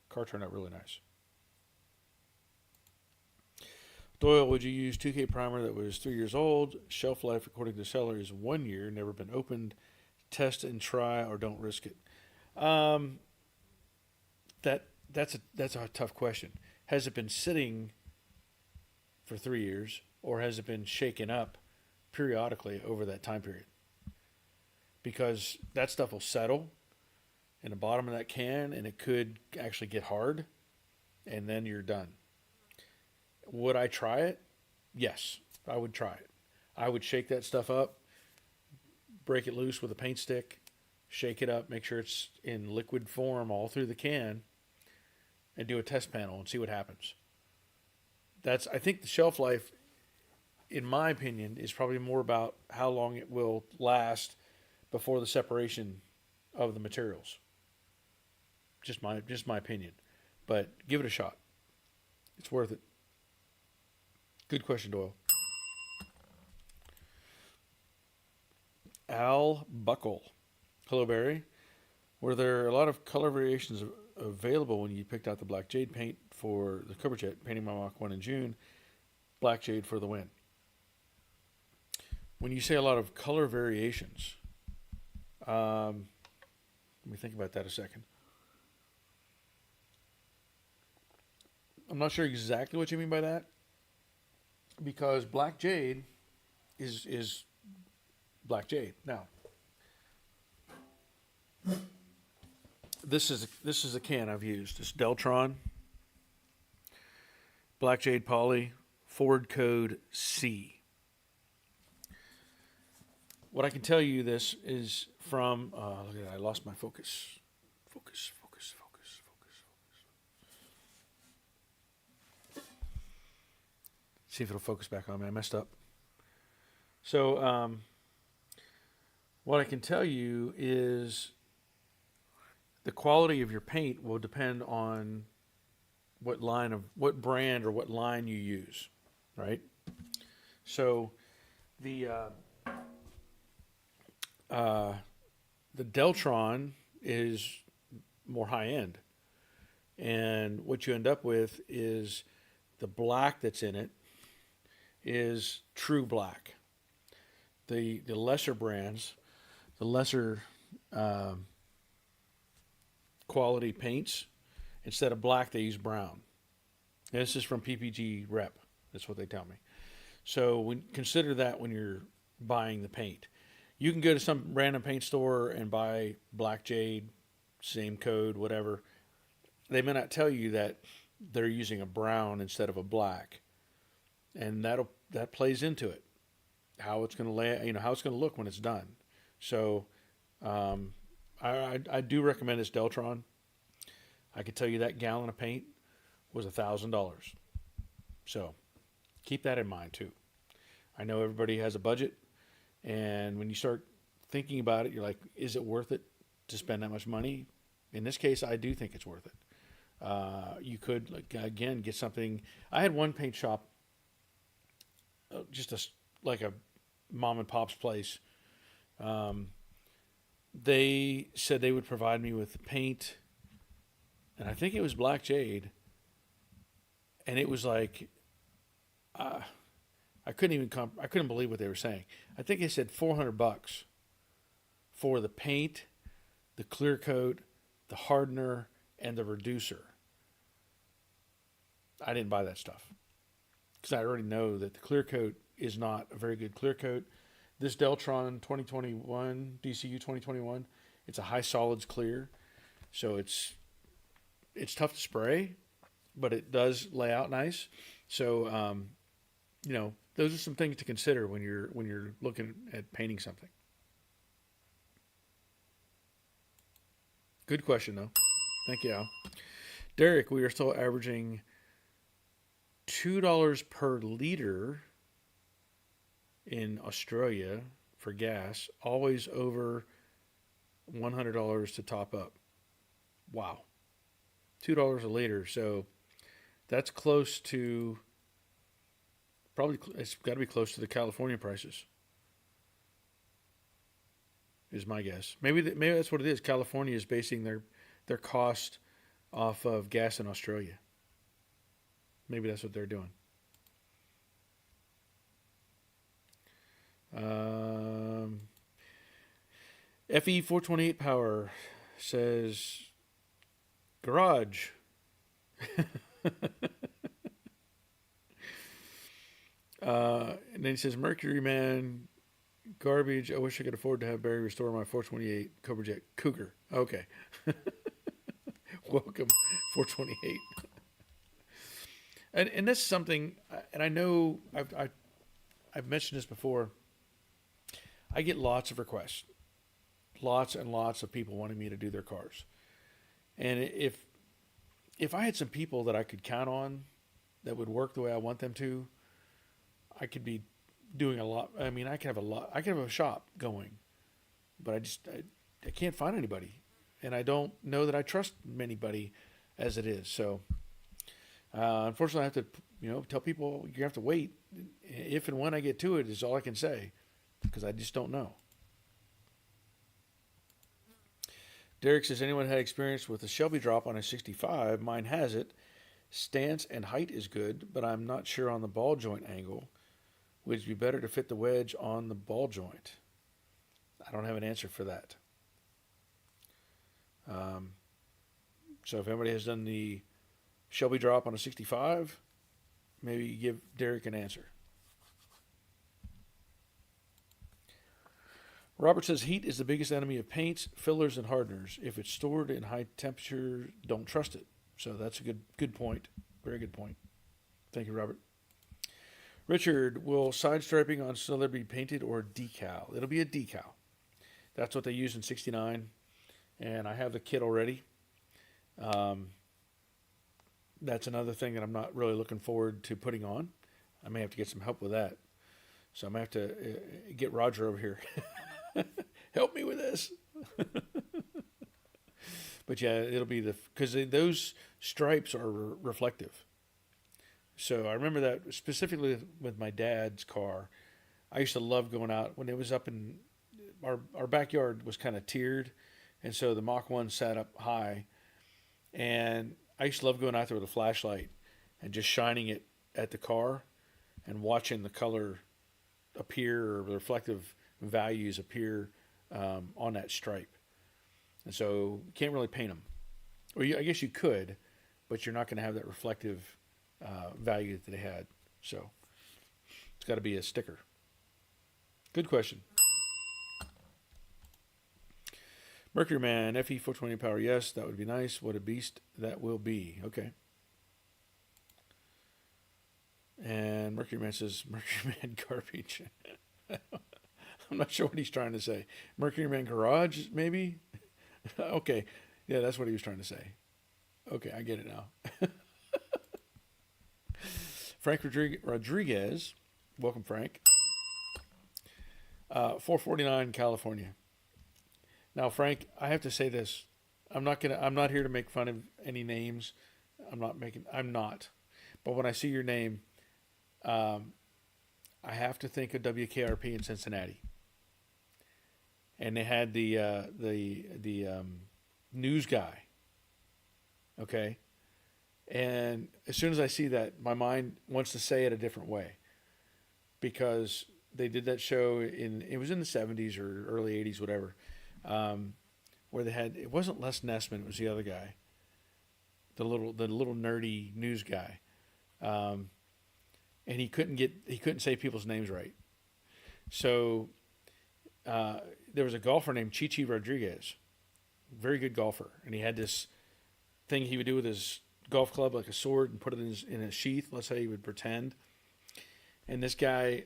Car turned out really nice. Doyle, would you use 2K primer that was 3 years old? Shelf life, according to the seller, is 1 year. Never been opened. Test and try, or don't risk it. That's a tough question. Has it been sitting for 3 years, or has it been shaken up periodically over that time period? Because that stuff will settle in the bottom of that can, and it could actually get hard, and then you're done. Would I try it? Yes, I would try it. I would shake that stuff up, break it loose with a paint stick, shake it up, make sure it's in liquid form all through the can, and do a test panel and see what happens. I think the shelf life, in my opinion, is probably more about how long it will last before the separation of the materials. Just my opinion. But give it a shot. It's worth it. Good question, Doyle. Al Buckle. Hello, Barry. Were there a lot of color variations available when you picked out the black jade paint for the Cobra Jet, painting my Mach 1 in June? Black jade for the win. When you say a lot of color variations, let me think about that a second. I'm not sure exactly what you mean by that, because black jade is black jade. Now, this is a can I've used. It's Deltron Black Jade Poly, Ford code C. What I can tell you, this is from, look at that, I lost my focus. Focus. See if it'll focus back on me. I messed up. So, what I can tell you is the quality of your paint will depend on what brand or what line you use, right? So, the Deltron is more high end, and what you end up with is the black that's in it is true black. The lesser brands, the lesser quality paints, instead of black they use brown. And this is from PPG Rep. That's what they tell me. So consider that when you're buying the paint. You can go to some random paint store and buy black jade, same code, whatever. They may not tell you that they're using a brown instead of a black, and that plays into it, how it's going to lay, how it's going to look when it's done. So, I do recommend this Deltron. I can tell you that gallon of paint was $1,000. So, keep that in mind too. I know everybody has a budget. And when you start thinking about it, you're like, is it worth it to spend that much money? In this case, I do think it's worth it. You could, again, get something. I had one paint shop, just like a mom and pop's place. They said they would provide me with paint, and I think it was black jade. And it was like, I couldn't believe what they were saying. I think they said $400 for the paint, the clear coat, the hardener, and the reducer. I didn't buy that stuff because I already know that the clear coat is not a very good clear coat. This Deltron 2021, DCU 2021, it's a high solids clear, so it's tough to spray, but it does lay out nice. So, those are some things to consider when you're looking at painting something. Good question, though. Thank you, Al. Derek, we are still averaging $2 per liter in Australia for gas, always over $100 to top up. Wow. $2 a liter. So that's close to, probably, it's got to be close to the California prices, is my guess. Maybe that's what it is. California is basing their cost off of gas in Australia. Maybe that's what they're doing. FE 428 Power says garage. And then he says Mercury Man garbage. I wish I could afford to have Barry restore my 428 Cobra Jet Cougar. Okay. Welcome 428. And that's something, and I know I've mentioned this before. I get lots of requests, lots and lots of people wanting me to do their cars. And if I had some people that I could count on that would work the way I want them to, I could be doing a lot. I mean, I could have a shop going, but I can't find anybody, and I don't know that I trust anybody as it is. So, unfortunately, I have to, tell people you have to wait. If and when I get to it is all I can say, because I just don't know. Derek says, anyone had experience with a Shelby drop on a 65? Mine has it. Stance and height is good, but I'm not sure on the ball joint angle. Would it be better to fit the wedge on the ball joint? I don't have an answer for that. So if anybody has done the Shelby drop on a 65, maybe give Derek an answer. Robert says heat is the biggest enemy of paints, fillers, and hardeners. If it's stored in high temperature, don't trust it. So that's a good point. Very good point. Thank you, Robert. Richard, will side striping on cylinder be painted or decal? It'll be a decal. That's what they use in 69, and I have the kit already. That's another thing that I'm not really looking forward to putting on. I may have to get some help with that. So I may have to get Roger over here. Help me with this. But yeah, it'll be because those stripes are reflective. So I remember that specifically with my dad's car. I used to love going out when it was up in our backyard was kind of tiered, and so the Mach 1 sat up high, and I used to love going out there with a flashlight and just shining it at the car and watching the color appear or the reflective values appear on that stripe. And so you can't really paint them. Or I guess you could, but you're not going to have that reflective value that they had. So it's got to be a sticker. Good question. Mercury Man, FE 420 power, yes, that would be nice. What a beast that will be. Okay. And Mercury Man says, Mercury Man garbage. I'm not sure what he's trying to say. Mercury Man garage, maybe? Okay. Yeah, that's what he was trying to say. Okay, I get it now. Frank Rodriguez. Welcome, Frank. 449 California. Now, Frank, I have to say this. I'm not here to make fun of any names. I'm not. But when I see your name, I have to think of WKRP in Cincinnati. And they had the news guy. Okay? And as soon as I see that, my mind wants to say it a different way. Because they did that show it was in the 70s or early 80s, whatever. Where they had, it wasn't Les Nessman, it was the other guy, the little nerdy news guy, and he couldn't say people's names right. So there was a golfer named Chichi Rodriguez, very good golfer, and he had this thing he would do with his golf club like a sword and put it in a sheath. Let's say he would pretend. And this guy,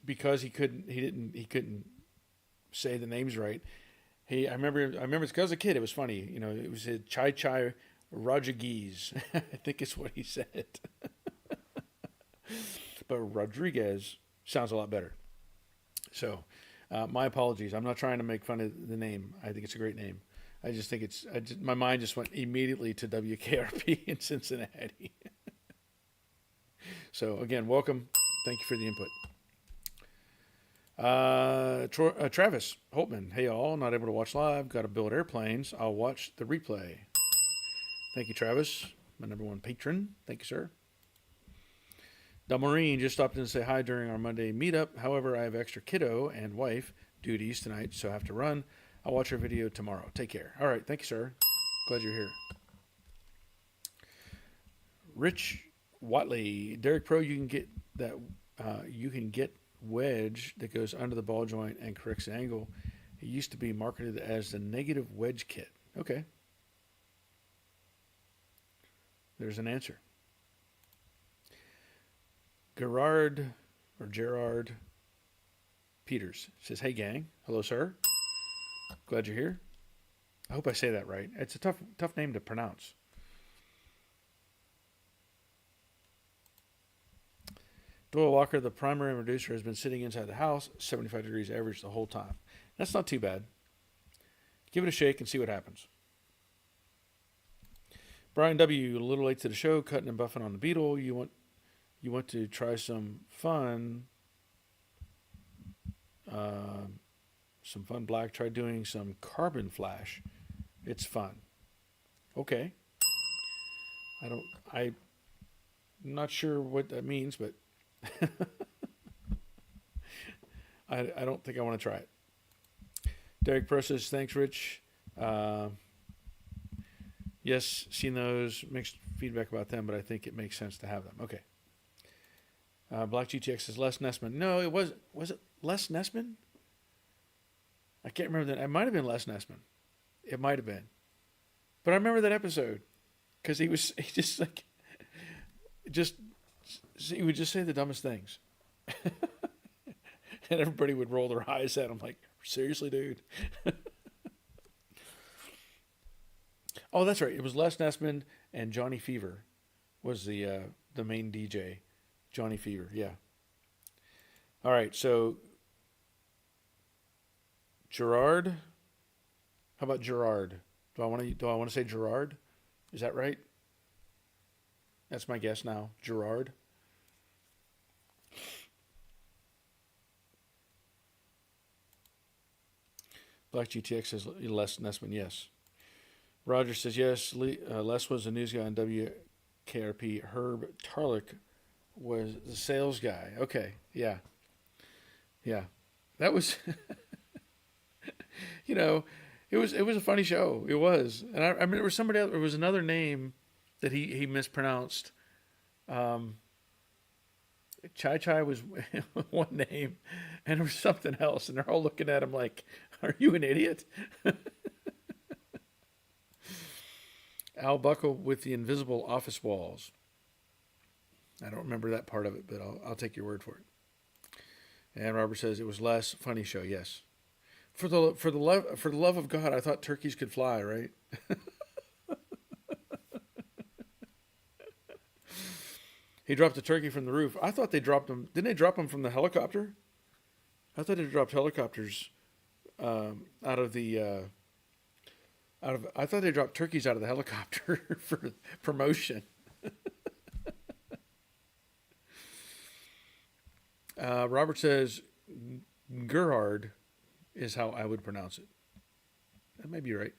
because he couldn't say the names right. I remember because as a kid it was funny. It was a Chai Chai Rodriguez. I think it's what he said. But Rodriguez sounds a lot better. So, my apologies. I'm not trying to make fun of the name. I think it's a great name. I just think my mind just went immediately to WKRP in Cincinnati. So again, welcome. Thank you for the input. Travis Holtman. Hey all, not able to watch live. Got to build airplanes. I'll watch the replay. Thank you, Travis. My number one patron. Thank you, sir. Del Marine just stopped in to say hi during our Monday meetup. However, I have extra kiddo and wife duties tonight, so I have to run. I'll watch your video tomorrow. Take care. All right. Thank you, sir. Glad you're here. Rich Watley. Derek Pro, you can get that. You can get wedge that goes under the ball joint and corrects the angle. It used to be marketed as the negative wedge kit. Okay. There's an answer. Gerard Peters says, hey gang. Hello, sir. Glad you're here. I hope I say that right. It's a tough name to pronounce. Doyle Walker, the primary reducer, has been sitting inside the house, 75 degrees average the whole time. That's not too bad. Give it a shake and see what happens. Brian W., a little late to the show, cutting and buffing on the Beetle. You want to try some fun black. Try doing some carbon flash. It's fun. Okay. I'm not sure what that means, but I don't think I want to try it. Derek Pro says, thanks, Rich. Yes, seen those. Mixed feedback about them, but I think it makes sense to have them. Okay. Black GTX says Les Nessman. No, it was it Les Nessman? I can't remember that. It might have been Les Nessman. It might have been. But I remember that episode because he would just say the dumbest things. And everybody would roll their eyes at him like, seriously, dude? Oh, that's right. It was Les Nessman and Johnny Fever was the main DJ. Johnny Fever, yeah. All right, so Gerard. How about Gerard? Do I want to say Gerard? Is that right? That's my guess now. Gerard. Black GTX says Les Nessman, yes. Roger says yes. Les was a news guy on WKRP. Herb Tarlick was the sales guy. Okay, yeah. That was, it was a funny show. It was, and I mean, there was somebody else. There was another name that he mispronounced. Chai Chai was one name, and there was something else, and they're all looking at him like, "Are you an idiot?" Al Buckle with the invisible office walls. I don't remember that part of it, but I'll take your word for it. And Robert says it was Les. Funny show, yes. For the love of God, I thought turkeys could fly, right? He dropped the turkey from the roof. I thought they dropped them. Didn't they drop them from the helicopter? I thought they dropped helicopters out of the. I thought they dropped turkeys out of the helicopter for promotion. Robert says Gerhard is how I would pronounce it. That may be right.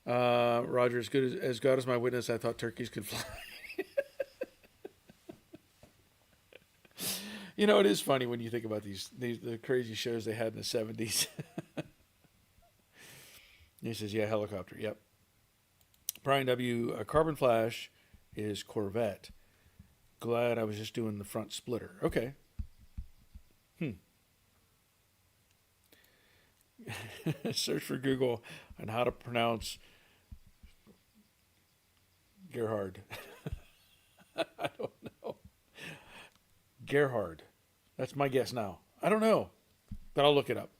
Roger, as God is my witness, I thought turkeys could fly. It is funny when you think about the crazy shows they had in the 70s. He says, yeah, helicopter. Yep. Brian W. Carbon Flash is Corvette. Glad I was just doing the front splitter. Okay. Search for Google on how to pronounce Gerhard. I don't know. Gerhard. That's my guess now. I don't know, but I'll look it up.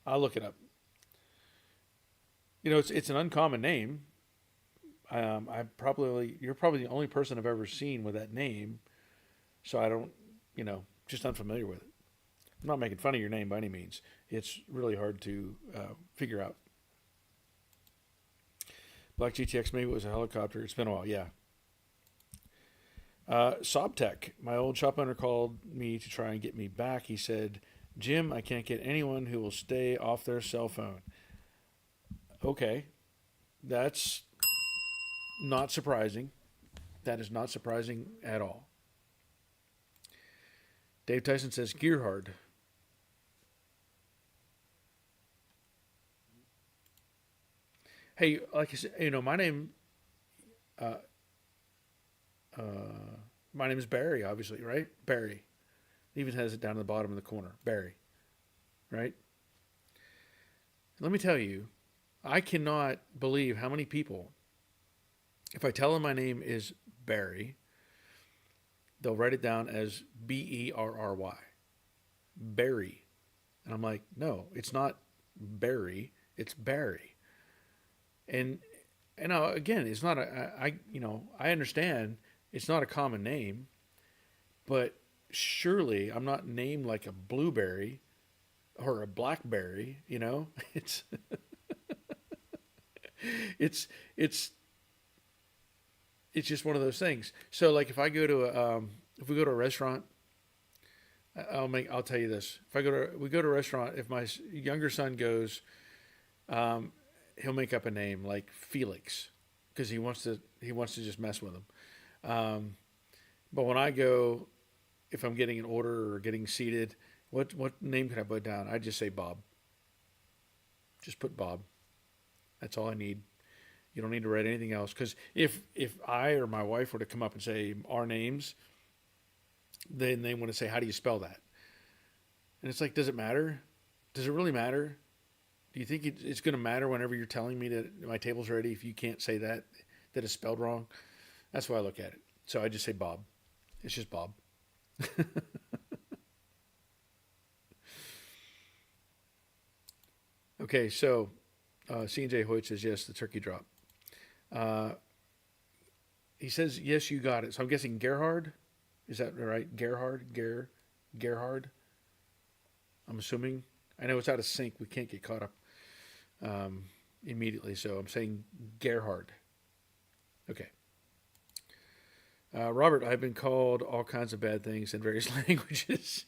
I'll look it up. You know, it's an uncommon name. You're probably the only person I've ever seen with that name, so I don't, just unfamiliar with it. I'm not making fun of your name by any means. It's really hard to figure out. Black GTX, maybe it was a helicopter. It's been a while, yeah. Sobtech, my old shop owner called me to try and get me back. He said, Jim, I can't get anyone who will stay off their cell phone. Okay, that's not surprising. That is not surprising at all. Dave Tyson says, Gerhard. Hey, like I said, my name is Barry, obviously, right? Barry. It even has it down at the bottom of the corner. Barry. Right? Let me tell you, I cannot believe how many people, if I tell them my name is Barry, they'll write it down as Berry. Barry. And I'm like, no, it's not Barry, it's Barry. And again, it's not I understand it's not a common name, but surely I'm not named like a blueberry or a blackberry, It's it's just one of those things. So like if we go to a restaurant, I'll tell you this. We go to a restaurant, if my younger son goes, he'll make up a name like Felix because he wants to just mess with him. But when I go, if I'm getting an order or getting seated, what name can I put down? I just say Bob. Just put Bob. That's all I need. You don't need to write anything else. Because if I or my wife were to come up and say our names, then they want to say, how do you spell that? And it's like, does it matter? Does it really matter? Do you think it's going to matter whenever you're telling me that my table's ready if you can't say that it's spelled wrong? That's why I look at it. So I just say Bob. It's just Bob. Okay, so C&J Hoyt says, yes, the turkey drop. He says, yes, you got it. So I'm guessing Gerhard. Is that right? Gerhard. I'm assuming. I know it's out of sync. We can't get caught up immediately. So I'm saying Gerhard. Okay. Robert, I've been called all kinds of bad things in various languages.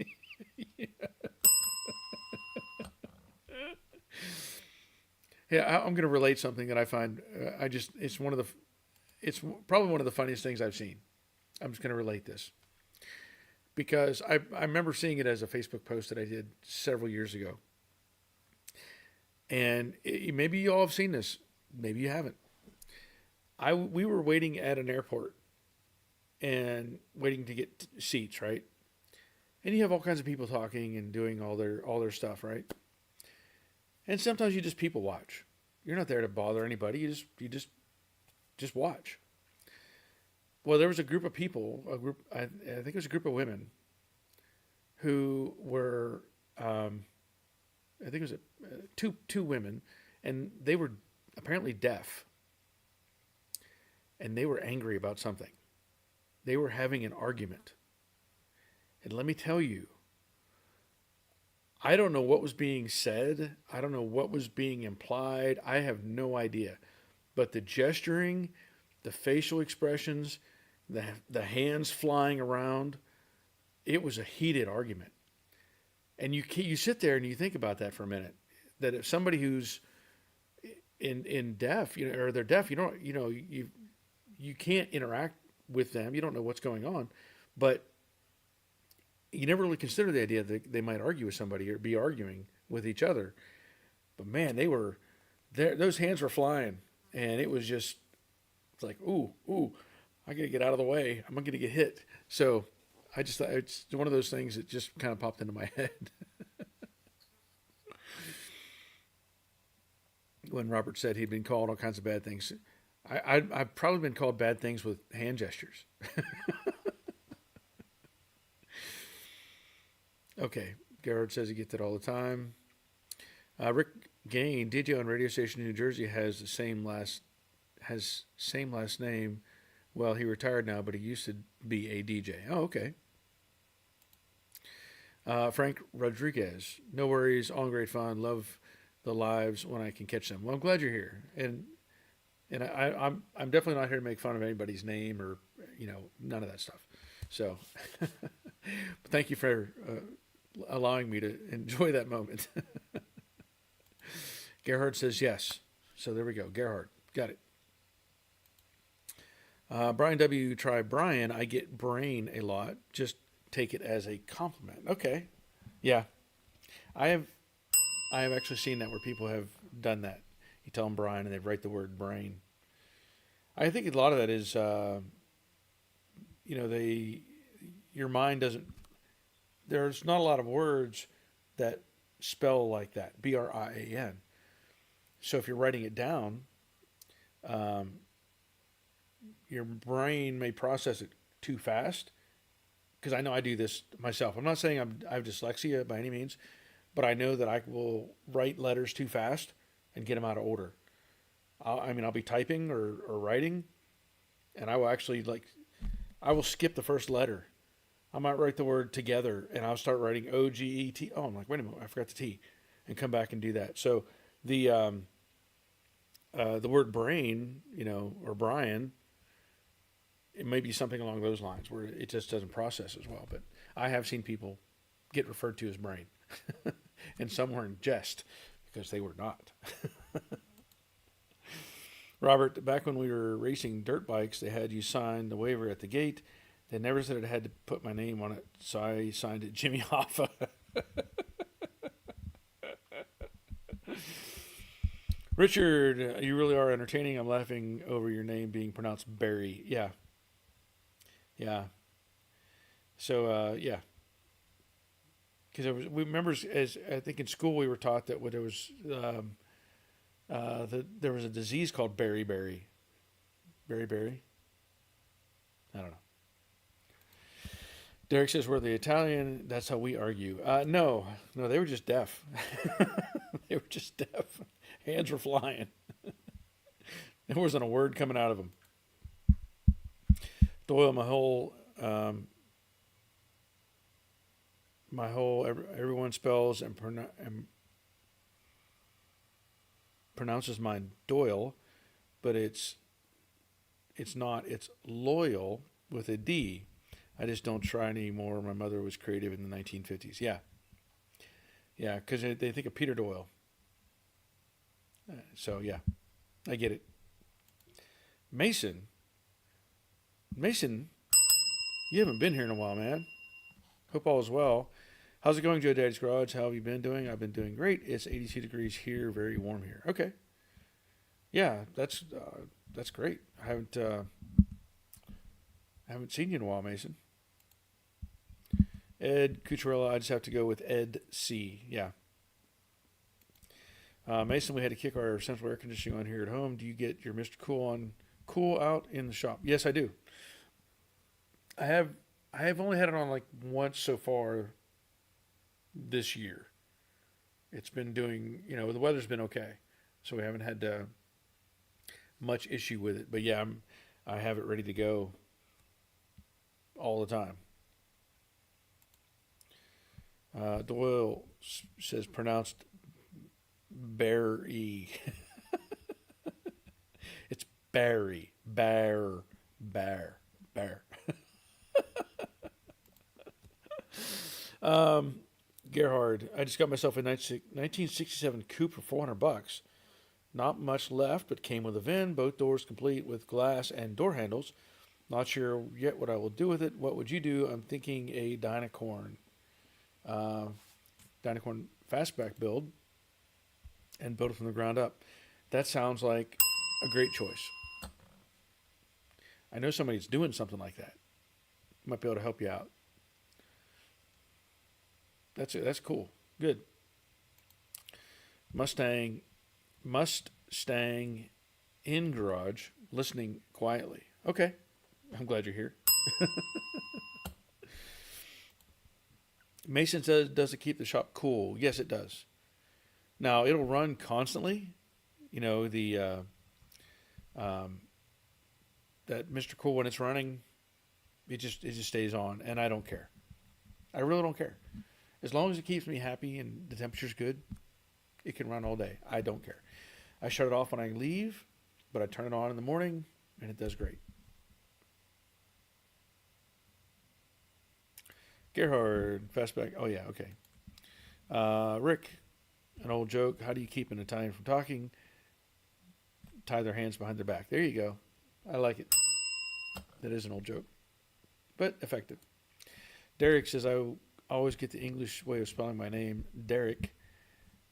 Yeah, I'm going to relate something that I find. It's probably one of the funniest things I've seen. I'm just going to relate this because I remember seeing it as a Facebook post that I did several years ago, and maybe you all have seen this, maybe you haven't. We were waiting at an airport and waiting to get seats, right? And you have all kinds of people talking and doing all their stuff, right? And sometimes you just people watch. You're not there to bother anybody. You just watch. Well, there was a group of people, I think it was a group of women who were, I think it was two women, and they were apparently deaf. And they were angry about something. They were having an argument. And let me tell you, I don't know what was being said. I don't know what was being implied. I have no idea. But the gesturing, the facial expressions, the hands flying around, it was a heated argument. And you sit there and you think about that for a minute. That if somebody who's in deaf, or they're deaf, you can't interact with them. You don't know what's going on, but you never really consider the idea that they might argue with somebody or be arguing with each other. But man, they were there. Those hands were flying, and it was just like, ooh, I got to get out of the way. I'm going to get hit. So I just thought it's one of those things that just kind of popped into my head. When Robert said he'd been called all kinds of bad things. I've probably been called bad things with hand gestures. Okay, Gerhard says he gets it all the time. Rick Gain, DJ on radio station in New Jersey, has same last name. Well, he retired now, but he used to be a DJ. Oh, okay. Frank Rodriguez, no worries, all great fun. Love the lives when I can catch them. Well, I'm glad you're here, and I'm definitely not here to make fun of anybody's name or none of that stuff. So, thank you for allowing me to enjoy that moment. Gerhard says yes. So there we go. Gerhard, got it. Brian W. Try Brian. I get brain a lot. Just take it as a compliment. Okay. Yeah. I have actually seen that where people have done that. You tell them Brian and they write the word brain. I think a lot of that is, your mind doesn't, there's not a lot of words that spell like that, B-R-I-A-N. So if you're writing it down, your brain may process it too fast. Because I know I do this myself. I'm not saying I have dyslexia by any means, but I know that I will write letters too fast and get them out of order. I'll be typing or writing, and I will actually I will skip the first letter. I might write the word together, and I'll start writing O-G-E-T. Oh, I'm like, wait a minute, I forgot the T, and come back and do that. So the word brain, or Brian, it may be something along those lines where it just doesn't process as well. But I have seen people get referred to as brain, and some were in jest because they were not. Robert, back when we were racing dirt bikes, they had you sign the waiver at the gate. They never said it had to put my name on it, so I signed it Jimmy Hoffa. Richard, you really are entertaining. I'm laughing over your name being pronounced Barry. Yeah. Yeah. So, yeah. Because we remember, as I think in school we were taught that there was there was a disease called beriberi. Beriberi? I don't know. Derek says we're the Italian. That's how we argue. No, they were just deaf. They were just deaf. Hands were flying. There wasn't a word coming out of them. Doyle, everyone spells and pronounces mine Doyle, but it's not. It's loyal with a D. I just don't try anymore. My mother was creative in the 1950s. Yeah, because they think of Peter Doyle. So yeah, I get it. Mason, you haven't been here in a while, man. Hope all is well. How's it going, Joe Daddy's Garage? How have you been doing? I've been doing great. It's 82 degrees here, very warm here. Okay. Yeah, that's great. I haven't seen you in a while, Mason. Ed Cucharella, I just have to go with Ed C. Yeah. Mason, we had to kick our central air conditioning on here at home. Do you get your Mr. Cool out in the shop? Yes, I do. I have only had it on like once so far this year. It's been doing, the weather's been okay, so we haven't had much issue with it. But yeah, I have it ready to go all the time. Doyle says pronounced Barry. It's Barry. Bear. Gerhard, I just got myself a 1967 coupe for $400. Not much left, but came with a VIN. Both doors complete with glass and door handles. Not sure yet what I will do with it. What would you do? I'm thinking a dynacorn. Dynacorn fastback build and build it from the ground up. That sounds like a great choice. I know somebody that's doing something like that. Might be able to help you out. That's cool. Good. Mustang in garage. listening quietly. Okay, I'm glad you're here. Mason says, does it keep the shop cool? Yes, it does. Now, it'll run constantly. You know, that Mr. Cool, when it's running, it just stays on, and I don't care. I really don't care. As long as it keeps me happy and the temperature's good, it can run all day. I don't care. I shut it off when I leave, but I turn it on in the morning, and it does great. Gerhard, fastback. Oh, yeah, okay. Rick, an old joke. How do you keep an Italian from talking? Tie their hands behind their back. There you go. I like it. That is an old joke, but effective. Derek says, I always get the English way of spelling my name, Derek.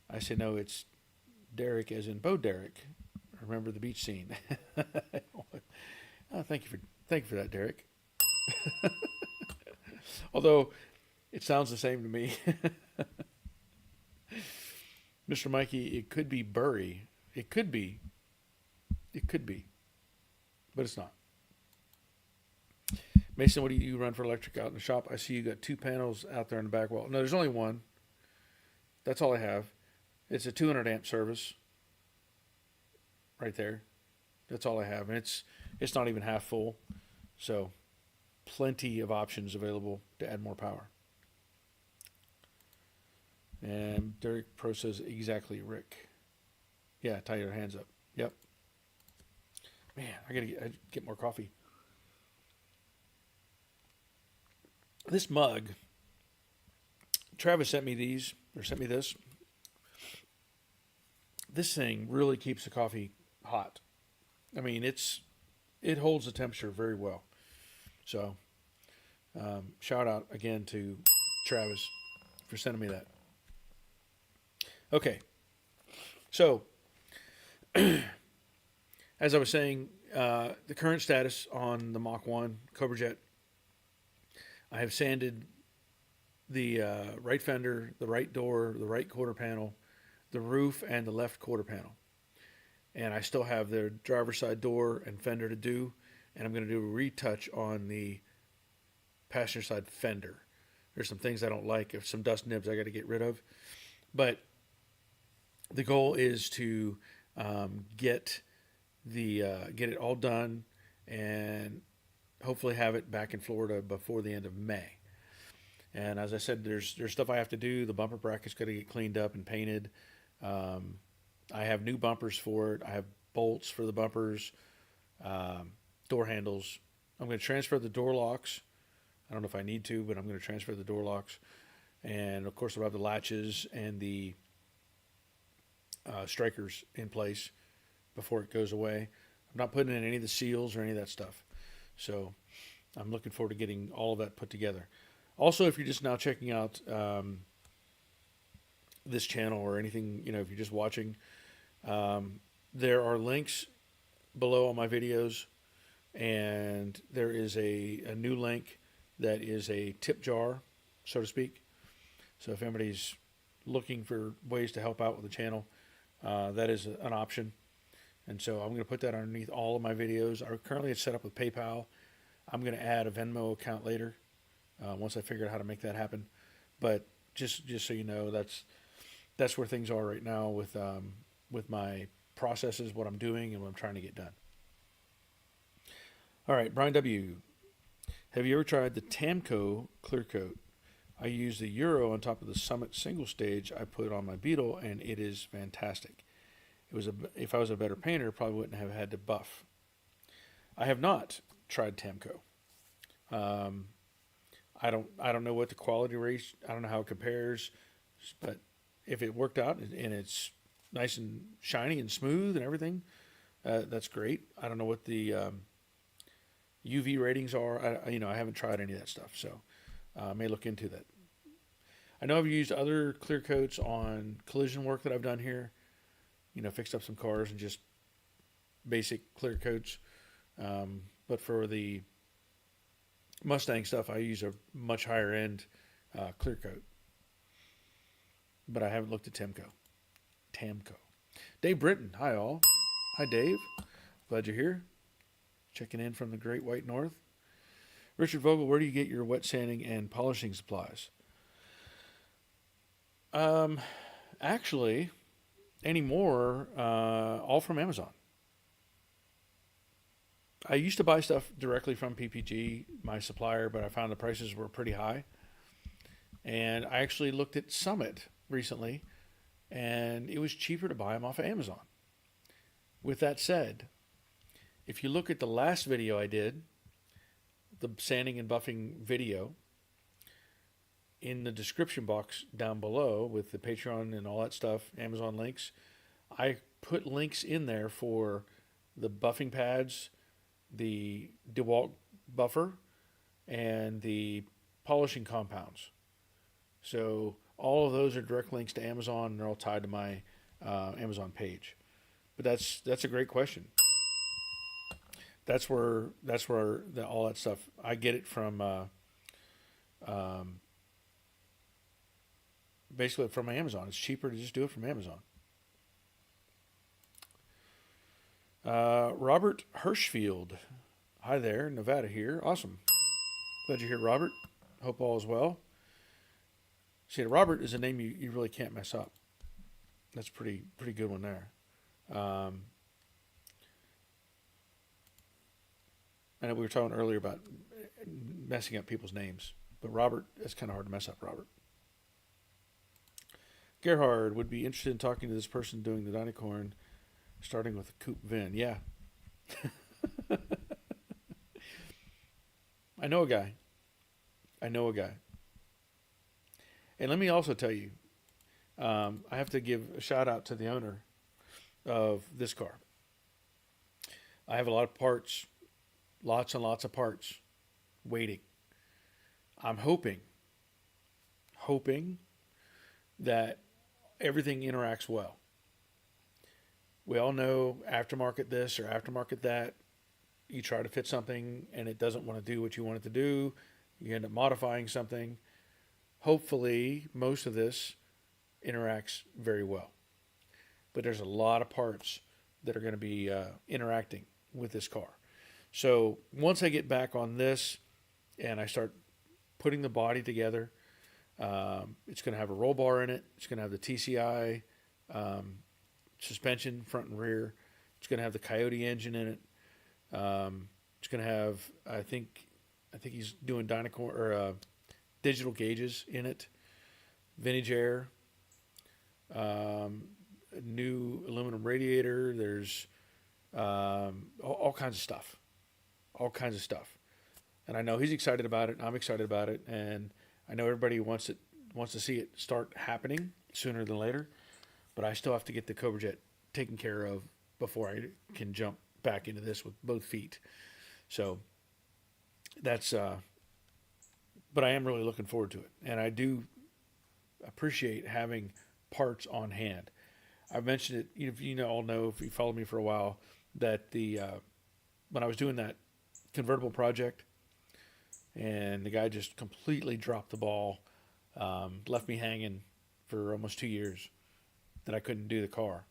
I say, no, it's Derek as in Bo Derek. Remember the beach scene. Oh, thank you for that, Derek. Although it sounds the same to me. Mr. Mikey, it could be Bury. It could be, but it's not. Mason, what do you run for electric out in the shop? I see you got 2 panels out there in the back wall. No, there's only one. That's all I have. It's a 200 amp service right there. That's all I have. And it's not even half full. So plenty of options available to add more power. And Derek Pro says, exactly, Rick. Yeah, tie your hands up. Yep. Man, I gotta get more coffee. This mug, Travis sent me this. This thing really keeps the coffee hot. I mean, it holds the temperature very well. So, shout out again to Travis for sending me that. Okay, so as I was saying, the current status on the Mach 1 Cobra Jet, I have sanded the right fender, the right door, the right quarter panel, the roof, and the left quarter panel. And I still have the driver's side door and fender to do, and I'm going to do a retouch on the passenger side fender. There's some things I don't like, some dust nibs I got to get rid of. But the goal is to get it all done and hopefully have it back in Florida before the end of May. And as I said, there's stuff I have to do. The bumper bracket's got to get cleaned up and painted. I have new bumpers for it. I have bolts for the bumpers, door handles. I'm going to transfer the door locks. I don't know if I need to, but I'm going to transfer the door locks. And of course, I'll have the latches and the strikers in place before it goes away. I'm not putting in any of the seals or any of that stuff. So I'm looking forward to getting all of that put together. Also, if you're just now checking out this channel or anything, if you're just watching, there are links below all my videos, and there is a new link that is a tip jar, so to speak. So if anybody's looking for ways to help out with the channel, that is an option. And so I'm going to put that underneath all of my videos. Currently it's set up with PayPal. I'm going to add a Venmo account later once I figure out how to make that happen. But just so you know, that's where things are right now with my processes, what I'm doing, and what I'm trying to get done. All right, Brian W. Have you ever tried the Tamco clear coat? I use the Euro on top of the Summit single stage I put on my Beetle, and it is fantastic. If I was a better painter, probably wouldn't have had to buff. I have not tried Tamco. I don't know what the quality rate. I don't know how it compares, but if it worked out and it's nice and shiny and smooth and everything, that's great. I don't know what the UV ratings are. I haven't tried any of that stuff, so I may look into that. I know I've used other clear coats on collision work that I've done here. Fixed up some cars and just basic clear coats. But for the Mustang stuff, I use a much higher end clear coat. But I haven't looked at Tamco. Dave Britton. Hi, all. Hi, Dave. Glad you're here. checking in from the Great White North. Richard Vogel, where do you get your wet sanding and polishing supplies? Actually, anymore, all from Amazon. I used to buy stuff directly from PPG, my supplier, but I found the prices were pretty high. And I actually looked at Summit recently, and it was cheaper to buy them off of Amazon. With that said, if you look at the last video I did, the sanding and buffing video, in the description box down below with the Patreon and all that stuff, Amazon links, I put links in there for the buffing pads, the DeWalt buffer, and the polishing compounds. So all of those are direct links to Amazon, and they're all tied to my Amazon page. But that's a great question. That's where all that stuff, I get it from basically from Amazon. It's cheaper to just do it from Amazon. Robert Hirschfield. Hi there, Nevada here. Awesome. Glad you're here, Robert. Hope all is well. See, Robert is a name you really can't mess up. That's pretty good one there. I know we were talking earlier about messing up people's names, but Robert, it's kind of hard to mess up, Robert. Gerhard would be interested in talking to this person doing the dynacorn, starting with a coupe VIN. Yeah. I know a guy. And let me also tell you, I have to give a shout out to the owner of this car. I have a lot of parts, lots and lots of parts waiting. I'm hoping that everything interacts well. We all know aftermarket this or aftermarket that. You try to fit something and it doesn't want to do what you want it to do. You end up modifying something. Hopefully, most of this interacts very well. But there's a lot of parts that are going to be interacting with this car. So once I get back on this and I start putting the body together, it's going to have a roll bar in it. It's going to have the TCI suspension, front and rear. It's going to have the Coyote engine in it. It's going to have, I think he's doing dynacorn or digital gauges in it, vintage air, new aluminum radiator. There's all kinds of stuff, And I know he's excited about it. I'm excited about it, and I know everybody wants to see it start happening sooner than later. But I still have to get the Cobra Jet taken care of before I can jump back into this with both feet. So that's. But I am really looking forward to it, and I do appreciate having parts on hand. I've mentioned it. If you all know, if you followed me for a while, that when I was doing that convertible project, and the guy just completely dropped the ball, left me hanging for almost 2 years, that I couldn't do the car,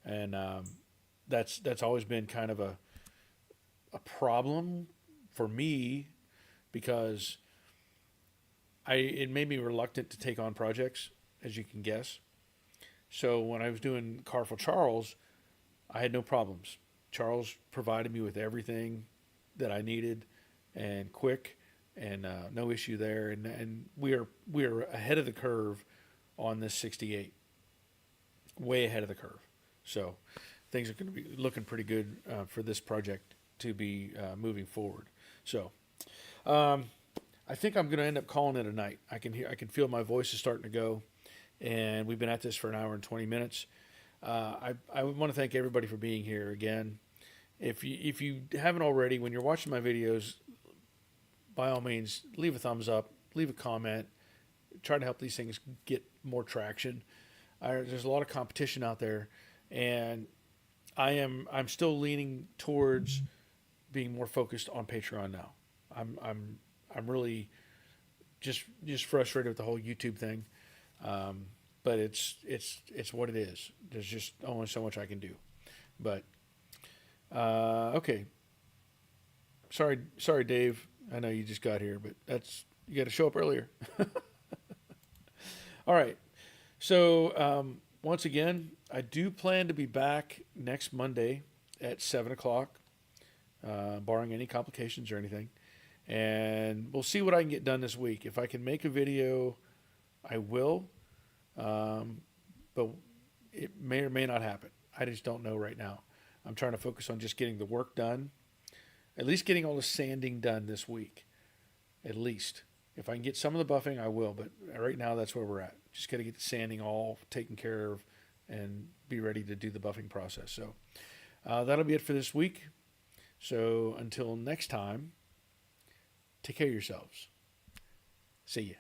and that's always been kind of a problem for me because it made me reluctant to take on projects, as you can guess. So when I was doing Car for Charles, I had no problems. Charles provided me with everything that I needed, and quick, and no issue there. And we are ahead of the curve on this 68, way ahead of the curve. So things are going to be looking pretty good for this project to be moving forward. So I think I'm going to end up calling it a night. I can feel my voice is starting to go, and we've been at this for an hour and 20 minutes. I want to thank everybody for being here again. If you haven't already, when you're watching my videos, by all means, leave a thumbs up, leave a comment, try to help these things get more traction. There's a lot of competition out there, and I'm still leaning towards being more focused on Patreon now. I'm really just frustrated with the whole YouTube thing, but it's what it is. There's just only so much I can do. But okay, Sorry, Dave. I know you just got here, but you got to show up earlier. All right. So once again, I do plan to be back next Monday at 7 o'clock, barring any complications or anything. And we'll see what I can get done this week. If I can make a video, I will. But it may or may not happen. I just don't know right now. I'm trying to focus on just getting the work done, at least getting all the sanding done this week. At least. If I can get some of the buffing, I will. But right now, that's where we're at. Just got to get the sanding all taken care of and be ready to do the buffing process. So that'll be it for this week. So until next time, take care of yourselves. See ya.